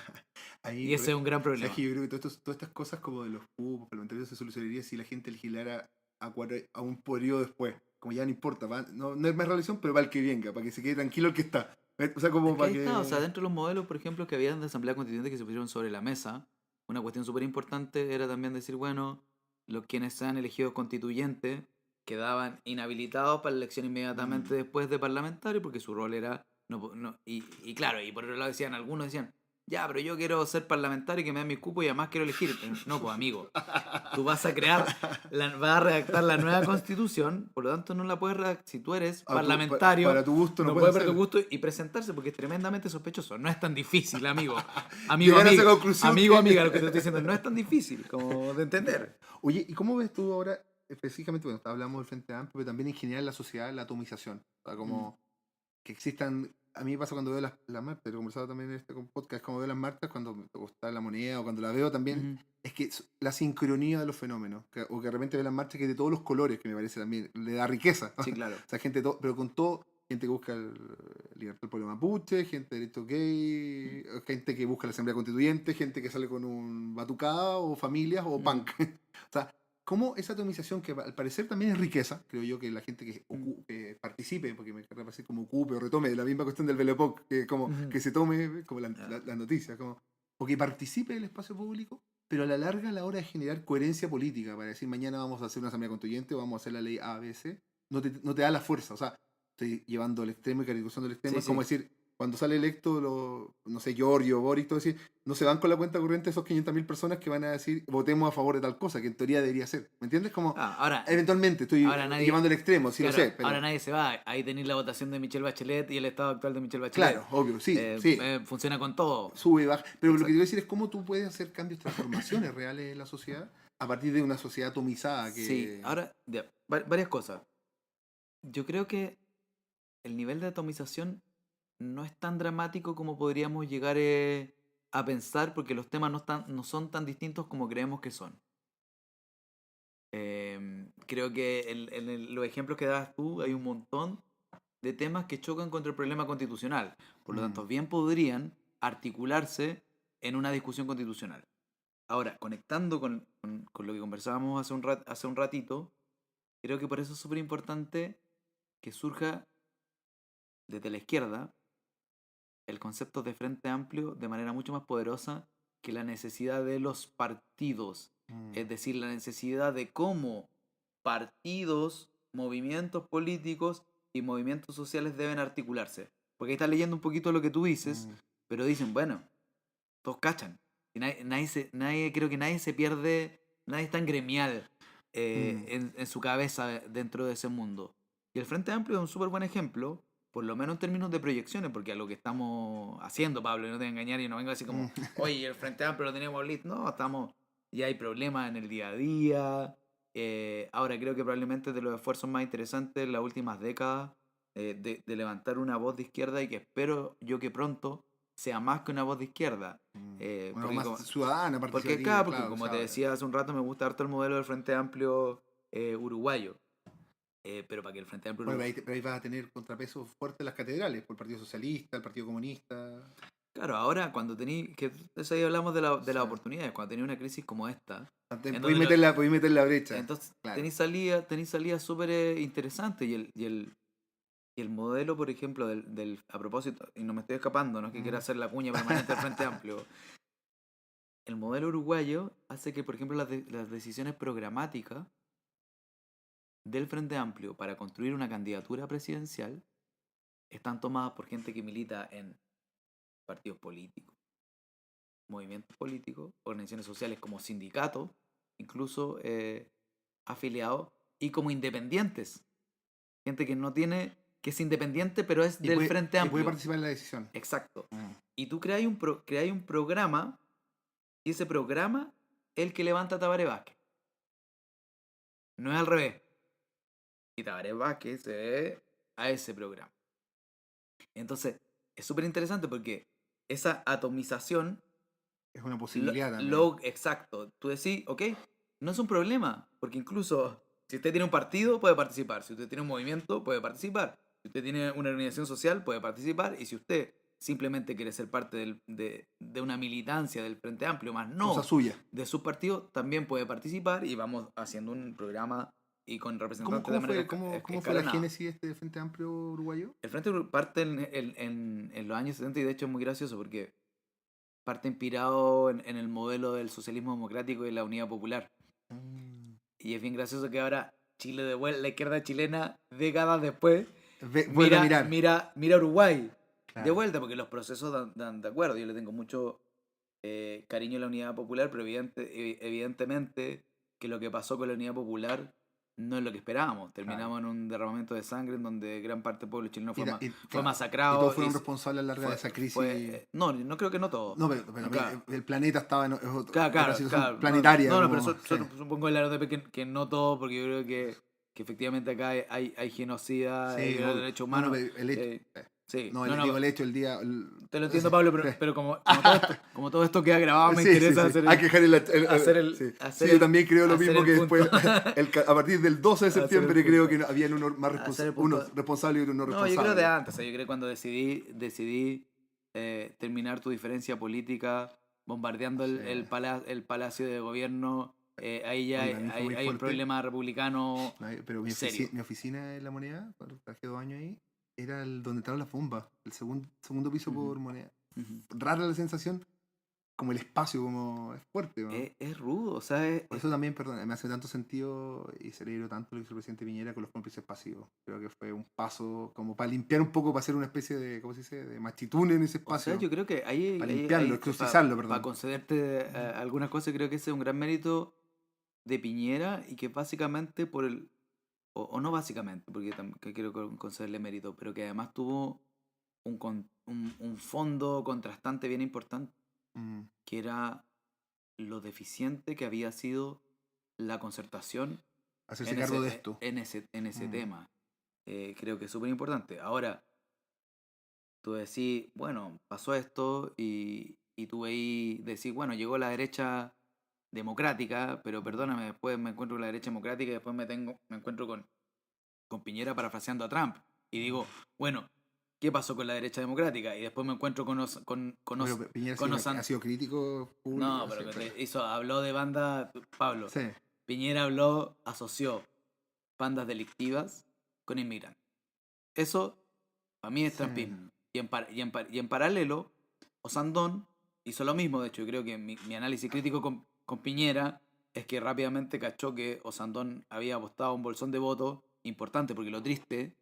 Ahí, Y ese es un gran ¿sabes problema. qué? Yo creo que todas estas cosas como de los cupos parlamentarios se solucionaría si la gente legislara a un periodo después. Como ya no importa, no es más reelección, pero va el que venga, para que se quede tranquilo el que está. O sea, Es como que para ahí está, o sea, que... dentro de los modelos, por ejemplo, que habían de Asamblea Constituyente que se pusieron sobre la mesa, una cuestión súper importante era también decir, bueno, los quienes sean elegidos constituyentes quedaban inhabilitados para la elección inmediatamente Mm. después de parlamentario, porque su rol era, y claro, y por otro lado decían, algunos decían, ya, pero yo quiero ser parlamentario y que me den mi cupo y además quiero elegir. No, pues amigo, tú vas a vas a redactar la nueva constitución, por lo tanto no la puedes redactar. Si tú eres Para parlamentario, tu gusto no no puede puedes ver tu ser. gusto y presentarse porque es tremendamente sospechoso. No es tan difícil, amigo. Amigo, Llegar a esa amiga. conclusión Amigo, que... amiga, lo que te estoy diciendo no es tan difícil como de Claro. entender. Oye, ¿y cómo ves tú ahora, específicamente, bueno, hablamos del Frente Amplio, pero también en general la sociedad, la atomización? O sea, Mm, como que existan, a mí me pasa cuando veo las marchas, lo he conversado también en este podcast, como veo las marchas, cuando me gusta la moneda o cuando la veo también, ujú. es que la sincronía de los fenómenos, o que de repente veo las marchas que es de todos los colores, que me parece también, le da riqueza. Sí, O claro. sea, gente, pero con todo, gente que busca libertad del pueblo mapuche, gente de derecho gay, gente que busca la asamblea constituyente, gente que sale con un batucada, o familias, o Mm, punk. O sea, cómo esa atomización, que al parecer también es riqueza, creo yo, que la gente mm, que participe, porque me querrá parecer como ocupe o retome la misma cuestión del Belepoc, que como ujú. que se tome como Ah, la noticia, como, o que participe del espacio público, pero a la larga, a la hora de generar coherencia política, para decir mañana vamos a hacer una asamblea constituyente o vamos a hacer la ley A, B, C, no te da la fuerza. O sea, estoy llevando al extremo y caricaturizando el extremo, sí, es como sí. decir, cuando sale electo, no sé, Giorgio, Boris, todo decir, no se van con la cuenta corriente esos 500.000 personas que van a decir, votemos a favor de tal cosa, que en teoría debería ser. ¿Me entiendes? Como, Ah, ahora, eventualmente, estoy ahora nadie, llevando al extremo, sí lo claro, sé, ahora pero nadie se va. Ahí tenéis la votación de Michelle Bachelet y el estado actual de Michelle claro, Bachelet. obvio, sí, sí, Funciona con todo. sube y baja. Pero lo que Exacto. quiero decir es cómo tú puedes hacer cambios, transformaciones reales en la sociedad a partir de una sociedad atomizada Sí, que... ahora, ya, varias cosas. Yo creo que el nivel de atomización no es tan dramático como podríamos llegar a pensar porque los temas no son tan distintos como creemos que son. Creo que los ejemplos que dabas tú hay un montón de temas que chocan contra el problema constitucional. Por lo Mm, tanto, bien podrían articularse en una discusión constitucional. Ahora, conectando con lo que conversábamos hace un ratito, creo que por eso es súper importante que surja desde la izquierda el concepto de frente amplio de manera mucho más poderosa que la necesidad de los partidos. mm, Es decir, la necesidad de cómo partidos, movimientos políticos y movimientos sociales deben articularse. Porque ahí estás leyendo un poquito lo que tú dices, mm, pero dicen, bueno, todos cachan. Y creo que nadie se pierde, nadie es tan gremial mm. en su cabeza dentro de ese mundo. Y el Frente Amplio es un súper buen ejemplo, por lo menos en términos de proyecciones, porque a lo que estamos haciendo, Pablo, y no te voy a engañar y no vengo así como, oye, el Frente Amplio lo tenemos listo. No, estamos, ya hay problemas en el día a día. Ahora creo que probablemente de los esfuerzos más interesantes en las últimas décadas de levantar una voz de izquierda y que espero yo que pronto sea más que una voz de izquierda. Una Porque, más ciudadana, porque, participativa, claro, porque claro. O como te sea, decía hace un rato, me gusta harto el modelo del Frente Amplio uruguayo. Pero para que el Frente Amplio bueno, pero ahí vas a tener contrapesos fuertes en las catedrales, por el Partido Socialista, el Partido Comunista. Claro, ahora cuando tenéis, que eso ahí hablamos de las Sí. oportunidades, cuando tenéis una crisis como esta, en Podéis donde meter la brecha. entonces Claro. tenéis salidas súper interesantes y el modelo, por ejemplo, a propósito, y no me estoy escapando, no es que quiera hacer la cuña permanente del Frente Amplio, el modelo uruguayo hace que, por ejemplo, las decisiones programáticas del Frente Amplio para construir una candidatura presidencial están tomadas por gente que milita en partidos políticos, movimientos políticos, organizaciones sociales como sindicatos, incluso afiliados, y como independientes. Gente que no tiene, que es independiente, pero es del Frente Y puede Amplio. participar en la decisión. Exacto. Y tú creas un programa, y ese programa es el que levanta a Tabaré Vázquez. No es al revés. Y Tabaré Vázquez se debe a ese programa. Entonces, es súper interesante porque esa atomización Es una posibilidad también. exacto. Tú decís, ok, no es un problema, porque incluso si usted tiene un partido, puede participar. Si usted tiene un movimiento, puede participar. Si usted tiene una organización social, puede participar. Y si usted simplemente quiere ser parte de una militancia del Frente Amplio, más Cosa no suya. de su partido, también puede participar y vamos haciendo un programa y con representantes de manera ¿Cómo fue la escalonada. génesis de este Frente Amplio uruguayo? El Frente parte en los años 70 y de hecho es muy gracioso porque parte inspirado en el modelo del socialismo democrático y la unidad popular. Y es bien gracioso que ahora Chile de vuelta, la izquierda chilena, décadas después, Vuelve a mirar. mira Uruguay de Claro. vuelta, porque los procesos dan de acuerdo. Yo le tengo mucho cariño a la unidad popular, pero evidentemente que lo que pasó con la unidad popular no es lo que esperábamos. Terminamos en un derramamiento de sangre en donde gran parte del pueblo chileno fue Claro. masacrado. Y todos fueron responsables a la larga de esa crisis. No creo que no todos. No, pero el planeta estaba en Claro, una situación claro. planetaria. No, como, pero sí. supongo el RTP que no todo, porque yo creo que efectivamente acá hay genocida, Sí, hay obvio. derechos No, humanos. pero el hecho. Sí, No, no, digo el hecho, el día. te lo entiendo, Pablo, pero como todo esto queda grabado, me Sí, interesa sí. hacer Hay que dejar hacer sí, yo también creo lo hacer mismo el que punto. después, a partir del 12 de Hacer el septiembre, punto. creo que habían Hacer el punto. unos responsables y otros no No, responsables. yo creo de antes. O sea, yo creo que cuando decidí terminar tu diferencia política bombardeando el palacio de gobierno, ahí ya Oye, a mí fue muy hay un fuerte. problema republicano Pero mi serio. oficina en La Moneda, cuando trabajé 2 años ahí, era donde estaban las bombas, el segundo piso por Moneda. Ujú. Rara la sensación, como el espacio, como es fuerte. ¿No? Es rudo, o sea, Por eso también, perdón, me hace tanto sentido y celebro tanto lo que hizo el presidente Piñera con los cómplices pasivos. Creo que fue un paso como para limpiar un poco, para hacer una especie de, ¿cómo se dice?, de machitún en ese o espacio. sea, yo creo que ahí, para limpiarlo, exorcizarlo, perdón. para concederte algunas cosas, creo que ese es un gran mérito de Piñera y que básicamente o no básicamente, porque que quiero concederle mérito, pero que además tuvo un fondo contrastante bien importante, Mm, que era lo deficiente que había sido la concertación Hacerse cargo de esto. en ese tema. Creo que es súper importante. Ahora, tú decís, bueno, pasó esto y tú ahí decís, bueno, llegó la derecha democrática, pero perdóname, después me encuentro con la derecha democrática y después me encuentro con Piñera parafraseando a Trump. Y digo, bueno, ¿qué pasó con la derecha democrática? Y después me encuentro Pero Piñera ha sido crítico público. No, pero habló de banda, Pablo. Sí. Piñera asoció bandas delictivas con inmigrantes. Eso, para mí, es trampismo. Y en paralelo, Osandón hizo lo mismo. De hecho, yo creo que mi análisis crítico con Piñera es que rápidamente cachó que Osandón había apostado un bolsón de votos importante, porque lo triste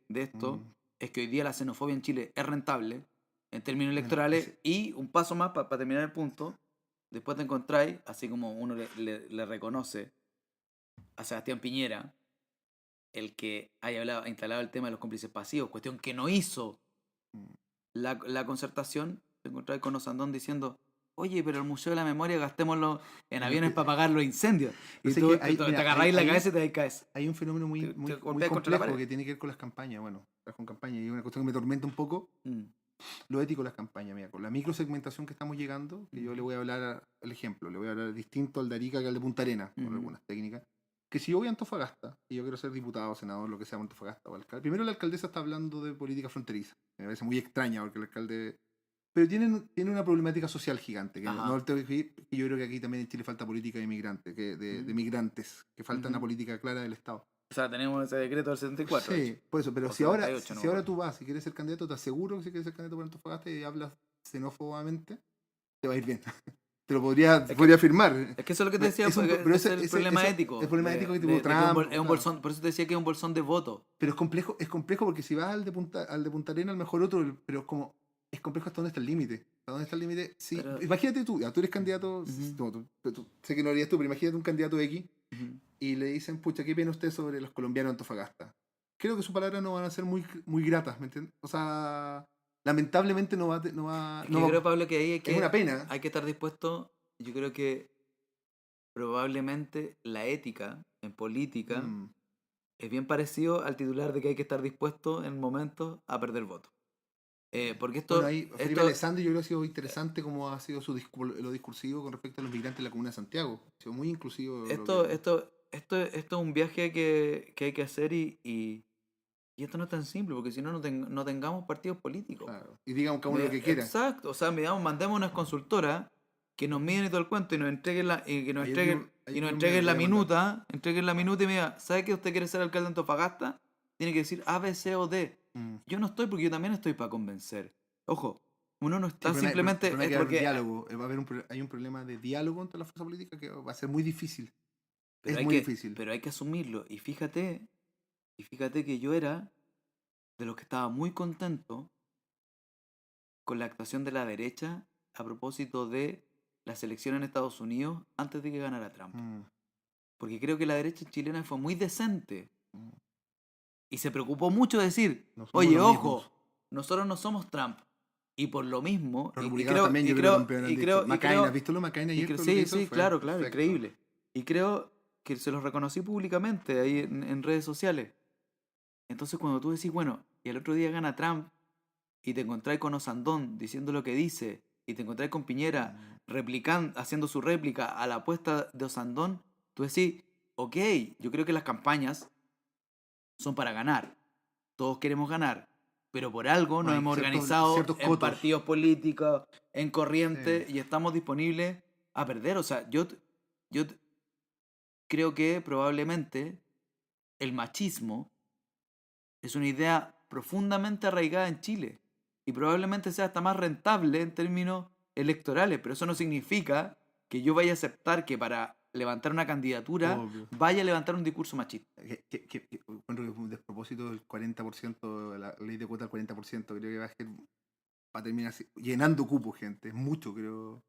de esto es que hoy día la xenofobia en Chile es rentable en términos electorales y un paso más para terminar el punto, después te encontráis, así como uno le reconoce a Sebastián Piñera, el que haya instalado el tema de los cómplices pasivos, cuestión que no hizo Mm. la concertación, te encontrás con Osandón diciendo, oye, pero el Museo de la Memoria gastémoslo en Es lo aviones que, para pagar los incendios. no Y sé tú que te, te mira, agarráis la cabeza y te caes. hay un fenómeno muy, Te muy golpeas contra la complejo pared. que tiene que ver con las campañas. Bueno, con campañas, y una cuestión que me tormenta un poco Mm, lo ético de las campañas. Mira, con la microsegmentación que estamos llegando, que yo le ujú, voy a hablar el ejemplo, le voy a hablar distinto al de Arica que al de Punta Arenas, con ujú, algunas técnicas. Que si yo voy a Antofagasta y yo quiero ser diputado, senador, lo que sea, Antofagasta o alcalde, primero la alcaldesa está hablando de política fronteriza. Me parece muy extraña porque el alcalde. Pero tiene una problemática social gigante, que ajá. que yo creo que aquí también en Chile falta política de inmigrantes, de Ujú, migrantes, que falta una ujú. política clara del Estado. O sea, tenemos ese decreto del 74, de hecho. Sí, por eso, pero O 78, no me si ahora acuerdo. tú vas y quieres ser candidato, te aseguro que si quieres ser candidato por Antofagasta y hablas xenófobamente, te va a ir bien. Es Podría que, afirmar. es que eso es lo que te decía, Pero es el problema el ético. problema ético que tipo De que Trump, es un claro. bolsón, por eso te decía que es un bolsón de voto. Pero es complejo porque si vas al de Punta Arenas, a lo mejor otro, pero es complejo hasta dónde está el límite. ¿Hasta dónde está el límite? Sí, Pero. imagínate tú, ya, tú eres candidato, Ujú, no, sé que no lo harías tú, pero imagínate un candidato X ujú. y le dicen, pucha, ¿qué piensa usted sobre los colombianos de Antofagasta? Creo que sus palabras no van a ser muy gratas, ¿me entiendes? O sea, lamentablemente Es que yo creo, Pablo, que ahí es una pena. hay que estar dispuesto. Yo creo que probablemente la ética en política Mm. es bien parecido al titular de que hay que estar dispuesto en momentos a perder votos. Porque Bueno, ahí Felipe esto, Alessandri yo creo que ha sido interesante como ha sido lo discursivo con respecto a los migrantes en la Comuna de Santiago. Ha sido muy inclusivo lo esto, que. esto, esto es un viaje que hay que hacer y esto no es tan simple, porque si no, no tengamos partidos políticos. Claro. Y digan cada uno lo que quiera. Exacto, o sea, digamos, mandemos unas consultoras que nos miden y todo el cuento y nos entreguen Ayer nos que me entreguen la voy a mandar. entreguen la minuta y me diga, ¿sabe que usted quiere ser alcalde de Antofagasta? Tiene que decir A, B, C o D. Mm. Yo no estoy porque yo también estoy para convencer. Ojo, uno no Sí, está simplemente, el problema es es que va a haber porque, diálogo. Hay un problema de diálogo entre la fuerza política que va a ser muy difícil. pero Es hay muy que, difícil. pero hay que asumirlo. Y fíjate que yo era de los que estaba muy contento con la actuación de la derecha a propósito de las elecciones en Estados Unidos antes de que ganara Trump. Mm, Porque creo que la derecha chilena fue muy decente mm. y se preocupó mucho de decir, No somos oye, los mismos. ojo, nosotros no somos Trump. Y por lo mismo, Los republicanos también yo creo que campeón han dicho. y McCain, ¿has creo, visto lo McCain ayer? Todo lo que sí, hizo sí, fue claro, claro, perfecto. increíble. Y creo que se los reconocí públicamente ahí en redes sociales. Entonces cuando tú decís, bueno, y el otro día gana Trump y te encontrás con Osandón diciendo lo que dice, y te encontrás con Piñera Mm, haciendo su réplica a la apuesta de Osandón, tú decís, ok, yo creo que las campañas son para ganar. Todos queremos ganar. Pero por algo no, nos hay hemos organizado ciertos en cotos. partidos políticos, en Sí. corriente, y estamos disponibles a perder. O sea, creo que probablemente el machismo es una idea profundamente arraigada en Chile y probablemente sea hasta más rentable en términos electorales, pero eso no significa que yo vaya a aceptar que para levantar una candidatura Obvio. vaya a levantar un discurso machista. Encuentro que es un despropósito del 40%, la ley de cuota del 40%, creo que va a terminar llenando cupos, gente. Es mucho, creo.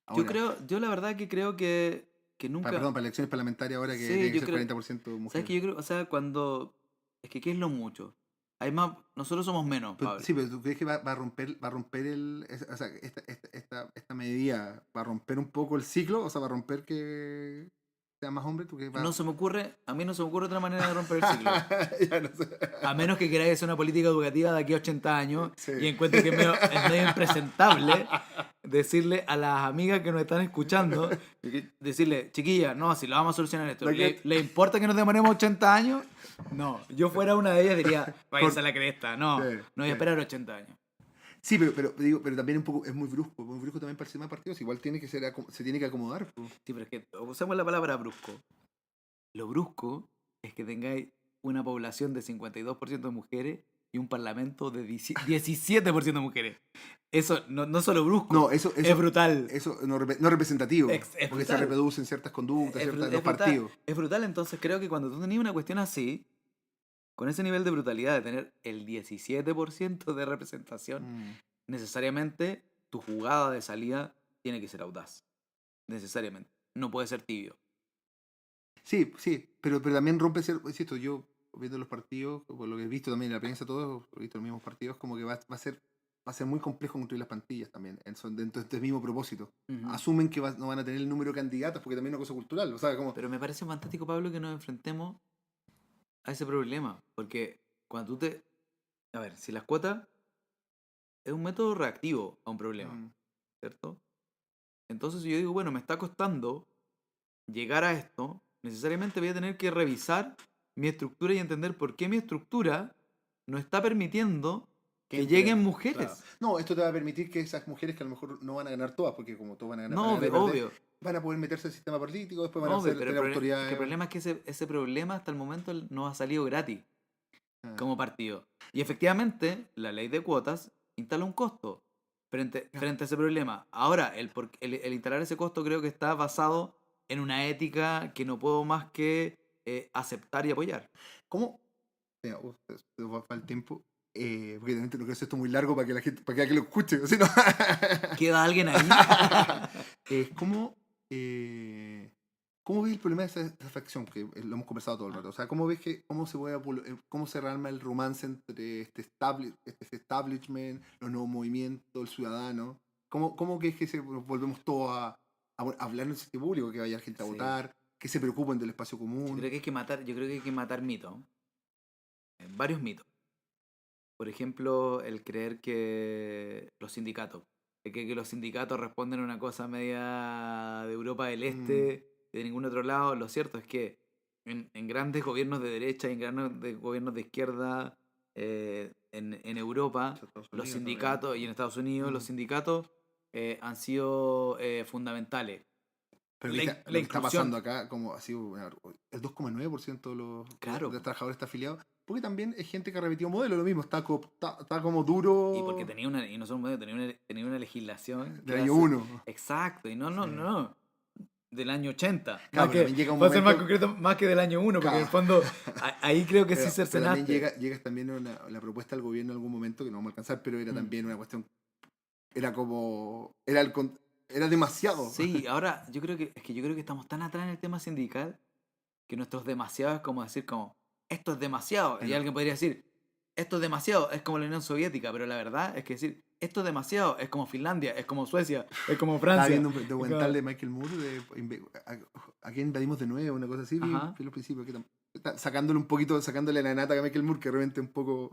Ahora, Yo la verdad que creo que nunca... perdón, para elecciones parlamentarias ahora que Sí, tiene que yo ser creo... 40% ¿Sabes mujer. qué? Yo creo, o sea, cuando... Es que ¿qué es lo mucho? Hay más... Nosotros somos menos, Pablo. Sí, pero ¿tú crees que va a romper o sea, esta medida va a romper un poco el ciclo? O sea, va a romper que sea más hombre, ¿tú crees que va? A mí no se me ocurre otra manera de romper el ciclo. Ya no sé. A menos que queráis hacer una política educativa de aquí a 80 años Sí. y encuentro que es medio impresentable decirle a las amigas que nos están escuchando, decirle, chiquilla, no, si lo vamos a solucionar esto, Lo que- ¿le importa que nos demoremos 80 años? No, yo fuera una de ellas diría, váyanse a la cresta, no, Sí, no voy a sí. esperar 80 años. Sí, pero también un poco es muy brusco también para el sistema de partidos. Igual tiene que se tiene que acomodar. Po. Sí, pero es que usamos la palabra brusco. Lo brusco es que tengáis una población de 52% de mujeres y un parlamento de 17% de mujeres. Eso no solo brusco, No, es brutal. eso no es representativo. Es Porque se brutal. reproducen ciertas conductas, los Es brutal. partidos. Es brutal, entonces creo que cuando tú tenías una cuestión así, con ese nivel de brutalidad de tener el 17% de representación, Mm. necesariamente tu jugada de salida tiene que ser audaz. Necesariamente. No puede ser tibio. Sí, sí, pero también rompe insisto, yo viendo los partidos, por lo que he visto también en la prensa, todos, he visto los mismos partidos, como que va a ser muy complejo construir las plantillas también, dentro de este mismo propósito. Ujú. Asumen que no van a tener el número de candidatos, porque también es una cosa cultural, o sea, como... Pero me parece fantástico, Pablo, que nos enfrentemos a ese problema. Porque cuando tú te... A ver, si las cuotas es un método reactivo a un problema, mm, ¿cierto? Entonces si yo digo, bueno, me está costando llegar a esto, necesariamente voy a tener que revisar mi estructura y entender por qué mi estructura no está permitiendo que que entren, lleguen claro. mujeres. No, esto te va a permitir que esas mujeres que a lo mejor no van a ganar todas, porque como todos van No, a ganar y perder, obvio, van a poder meterse al sistema político, después van a obvio, pero tener es que el autoridades. problema es que ese problema hasta el momento no ha salido gratis Ah, como partido. Y efectivamente, la ley de cuotas instala un costo ya. frente a ese problema. Ahora, el instalar ese costo creo que está basado en una ética que no puedo más que aceptar y apoyar. ¿Cómo? Mira, se va el tiempo. Porque también no quiero hacer esto muy largo para que la gente, para que alguien lo escuche. ¿Sí, no? ¿Queda alguien ahí? Es como. ¿Cómo ves el problema de esa facción? Que lo hemos conversado todo el rato. O sea, ¿cómo ves cómo se puede, cómo se rearma el romance entre este establishment, los nuevos movimientos, el ciudadano? ¿Cómo crees que volvemos todos a hablar en el sitio público, que vaya gente a Sí. votar, que se preocupen del espacio Yo creo común? que hay que matar, yo creo que hay que matar mitos. Varios mitos. Por ejemplo, el creer que los sindicatos. El que los sindicatos responden a una cosa media de Europa del Mm, Este, de ningún otro lado. Lo cierto es que en grandes gobiernos de derecha y en grandes gobiernos de izquierda en Europa, Estados los Unidos también. sindicatos, y en Estados Unidos, los Mm. sindicatos han sido fundamentales. Pero La lo que está inclusión, pasando acá, como así, el 2,9% de claro, los trabajadores está afiliado, porque también es gente que ha repetido modelo, lo mismo, está como y porque duro tenía y no solo un medio, tenía una legislación del que año hace. uno. Exacto, y no, no, Sí. no, del año 80. Claro, Más pero que, también llega un para ser más momento. concreto, más que del año 1, porque en el Claro. fondo ahí creo que sí Pero también cercenaste. llega también la propuesta del gobierno en algún momento, que no vamos a alcanzar, pero era Mm. también una cuestión, era como, era demasiado. Sí, ahora yo creo que estamos tan atrás en el tema sindical que nuestros demasiados es como decir como, esto es demasiado. Y Bueno, alguien podría decir, esto es demasiado, es como la Unión Soviética, pero la verdad es que decir, esto es demasiado, es como Finlandia, es como Suecia, es como estaba Francia. viendo un Es documental como- de Michael Moore a quién invadimos de nuevo, una cosa así, Ajá. vi los principios, sacándole un poquito, sacándole la nata a Michael Moore, que realmente es un poco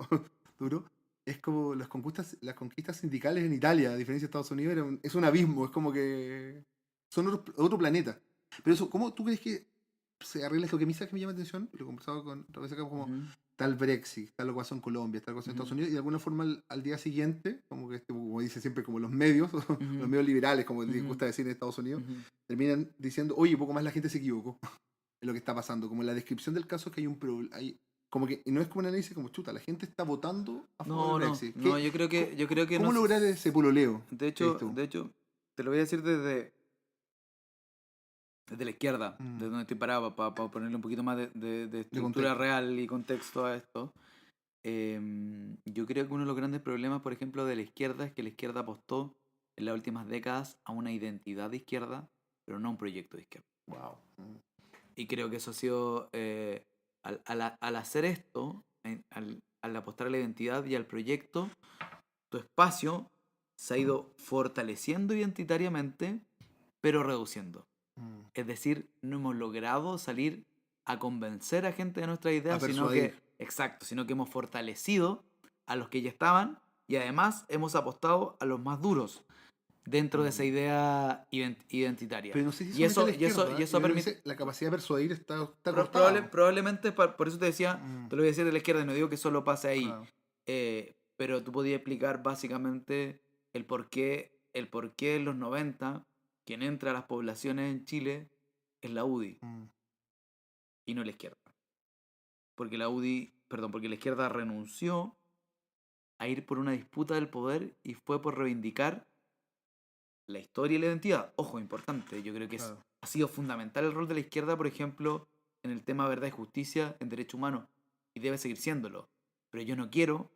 duro. Es como las conquistas sindicales en Italia, a diferencia de Estados Unidos, es un abismo, es como que son otro planeta. Pero eso, ¿cómo tú crees que se arregla esto? Que a mí sabes que me llama la atención, lo he conversado con otra vez acá, como Ujú, tal Brexit, tal lo que pasó en Colombia, tal cosa en Estados ujú, Unidos, y de alguna forma al día siguiente, como que como dice siempre, como los medios, los ujú, medios liberales, como les ujú, gusta decir en Estados Unidos, ujú. terminan diciendo, oye, poco más la gente se equivocó en lo que está pasando. Como la descripción del caso es que hay un problema, como que, y no es como un análisis como chuta, la gente está votando a favor del No, no, Brexit. no, yo creo que no. ¿Cómo lograr ese pololeo que viste tú? De hecho, te lo voy a decir desde la izquierda, Mm, desde donde estoy parado, para ponerle un poquito más de de estructura contexto. real y contexto a esto. Yo creo que uno de los grandes problemas, por ejemplo, de la izquierda es que la izquierda apostó en las últimas décadas a una identidad de izquierda, pero no a un proyecto de izquierda. Wow. Y creo que eso ha sido, al hacer esto, al apostar a la identidad y al proyecto, tu espacio se ha ido fortaleciendo identitariamente, pero reduciendo. Es decir, no hemos logrado salir a convencer a gente de nuestras A ideas, sino persuadir. que, exacto, sino que hemos fortalecido a los que ya estaban y además hemos apostado a los más duros dentro de esa Mm. idea identitaria. Pero no sé si Y solamente a la y izquierda. eso Yo ha creo que permitido... la capacidad de persuadir está cortada. Probablemente, por eso te decía, Mm, te lo voy a decir de la izquierda, no digo que solo pase ahí, claro. pero tú podías explicar básicamente el por qué en los 90 quien entra a las poblaciones en Chile es la UDI Mm, y no la izquierda. Porque la UDI, perdón, porque la izquierda renunció a ir por una disputa del poder y fue por reivindicar la historia y la identidad. Ojo, importante, yo creo que claro. ha sido fundamental el rol de la izquierda, por ejemplo, en el tema verdad y justicia, en derechos humanos, y debe seguir siéndolo. Pero yo no quiero,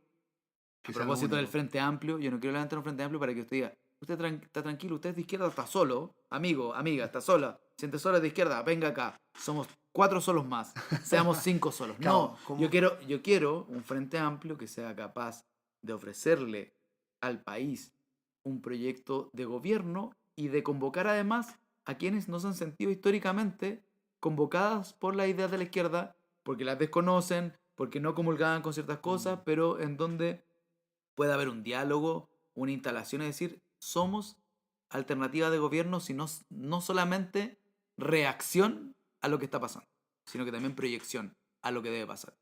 a Que sea lo propósito del único. Frente Amplio, yo no quiero levantar un Frente Amplio para que usted diga, usted está tranquilo, usted es de izquierda, está solo, amigo, amiga, está sola, siente sola de izquierda, venga acá, somos 4 solos más, seamos 5 solos. Claro, No, yo quiero un frente amplio que sea capaz de ofrecerle al país un proyecto de gobierno y de convocar además a quienes no se han sentido históricamente convocadas por las ideas de la izquierda, porque las desconocen, porque no comulgaban con ciertas cosas, pero en donde puede haber un diálogo, una instalación, es decir, somos alternativa de gobierno, sino no solamente reacción a lo que está pasando, sino que también proyección a lo que debe pasar.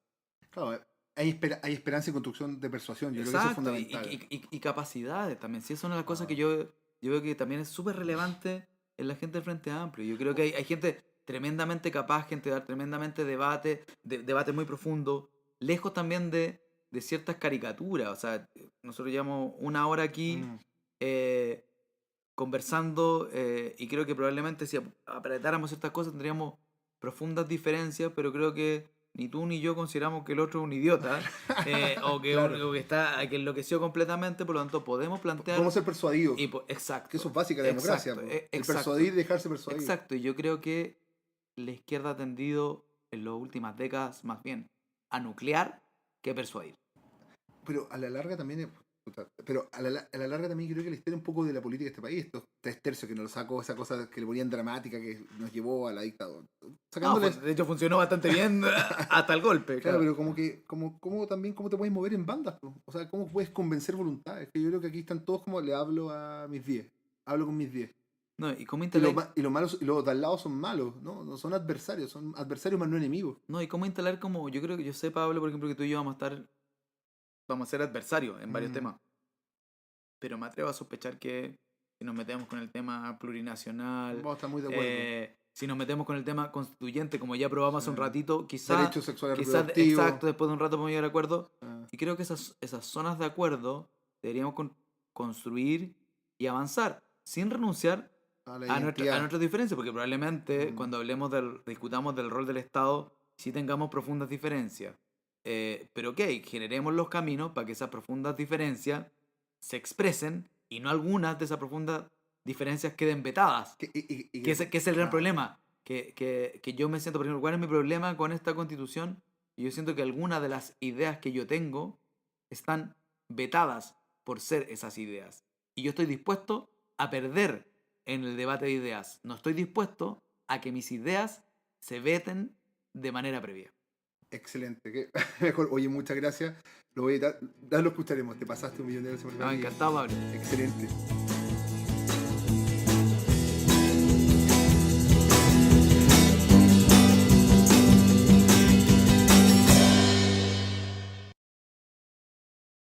Claro, hay esperanza y construcción de persuasión. Yo creo que eso es Exacto, fundamental. y capacidades también. Sí, es una de las cosas que yo veo que también es súper relevante en la gente del Frente Amplio. Yo creo que hay gente tremendamente capaz, gente de dar tremendamente debate muy profundo, lejos también de ciertas caricaturas. O sea, nosotros llevamos 1 hora aquí Mm. eh, conversando y creo que probablemente si apretáramos ciertas cosas tendríamos profundas diferencias, pero creo que ni tú ni yo consideramos que el otro es un idiota Claro. o que enloqueció completamente, por lo tanto podemos plantear Podemos ser persuadidos. exacto, Que eso es básica de la democracia. exacto, Po. El exacto, persuadir y dejarse persuadir. exacto, y yo creo que la izquierda ha tendido en las últimas décadas más bien a nuclear que persuadir. Pero a la larga también pero a la larga también creo que la historia un poco de la política de este país, estos 3 tercios que nos lo sacó, esa cosa que le ponían dramática que nos llevó a la dictadura. No, Sacándoles, de hecho funcionó bastante bien hasta el golpe, claro, claro. pero como que, como también cómo te puedes mover en bandas, po. O sea, cómo puedes convencer voluntades. Que yo creo que aquí están todos como le hablo a mis 10. Hablo con mis 10. No, y cómo Y instalar, los malos, y los de al lado son malos, ¿no? No son adversarios más no enemigos. no, y cómo instalar como, yo creo que yo sé, Pablo, por ejemplo, que tú y yo vamos a ser adversarios en varios Mm. temas, pero me atrevo a sospechar que si nos metemos con el tema plurinacional, Vamos a estar muy de acuerdo. si nos metemos con el tema constituyente, como ya probamos hace un Sí. ratito, quizás, Derechos sexuales exacto, reproductivos. después de un rato podemos llegar a acuerdo, Ah, y creo que esas zonas de acuerdo deberíamos construir y avanzar, sin renunciar a la a identidad. nuestras diferencias, porque probablemente Mm. cuando discutamos del rol del Estado, sí tengamos profundas diferencias. Pero ok, generemos los caminos para que esas profundas diferencias se expresen y no algunas de esas profundas diferencias queden vetadas. Que es el gran problema. Que yo me siento, por ejemplo, ¿cuál es mi problema con esta constitución? Y yo siento que algunas de las ideas que yo tengo están vetadas por ser esas ideas. Y yo estoy dispuesto a perder en el debate de ideas. No estoy dispuesto a que mis ideas se veten de manera previa. Excelente. Mejor. Oye, muchas gracias. Lo voy a lo escucharemos. Te pasaste 1 millón de veces por Me ha encantado, Pablo. Excelente.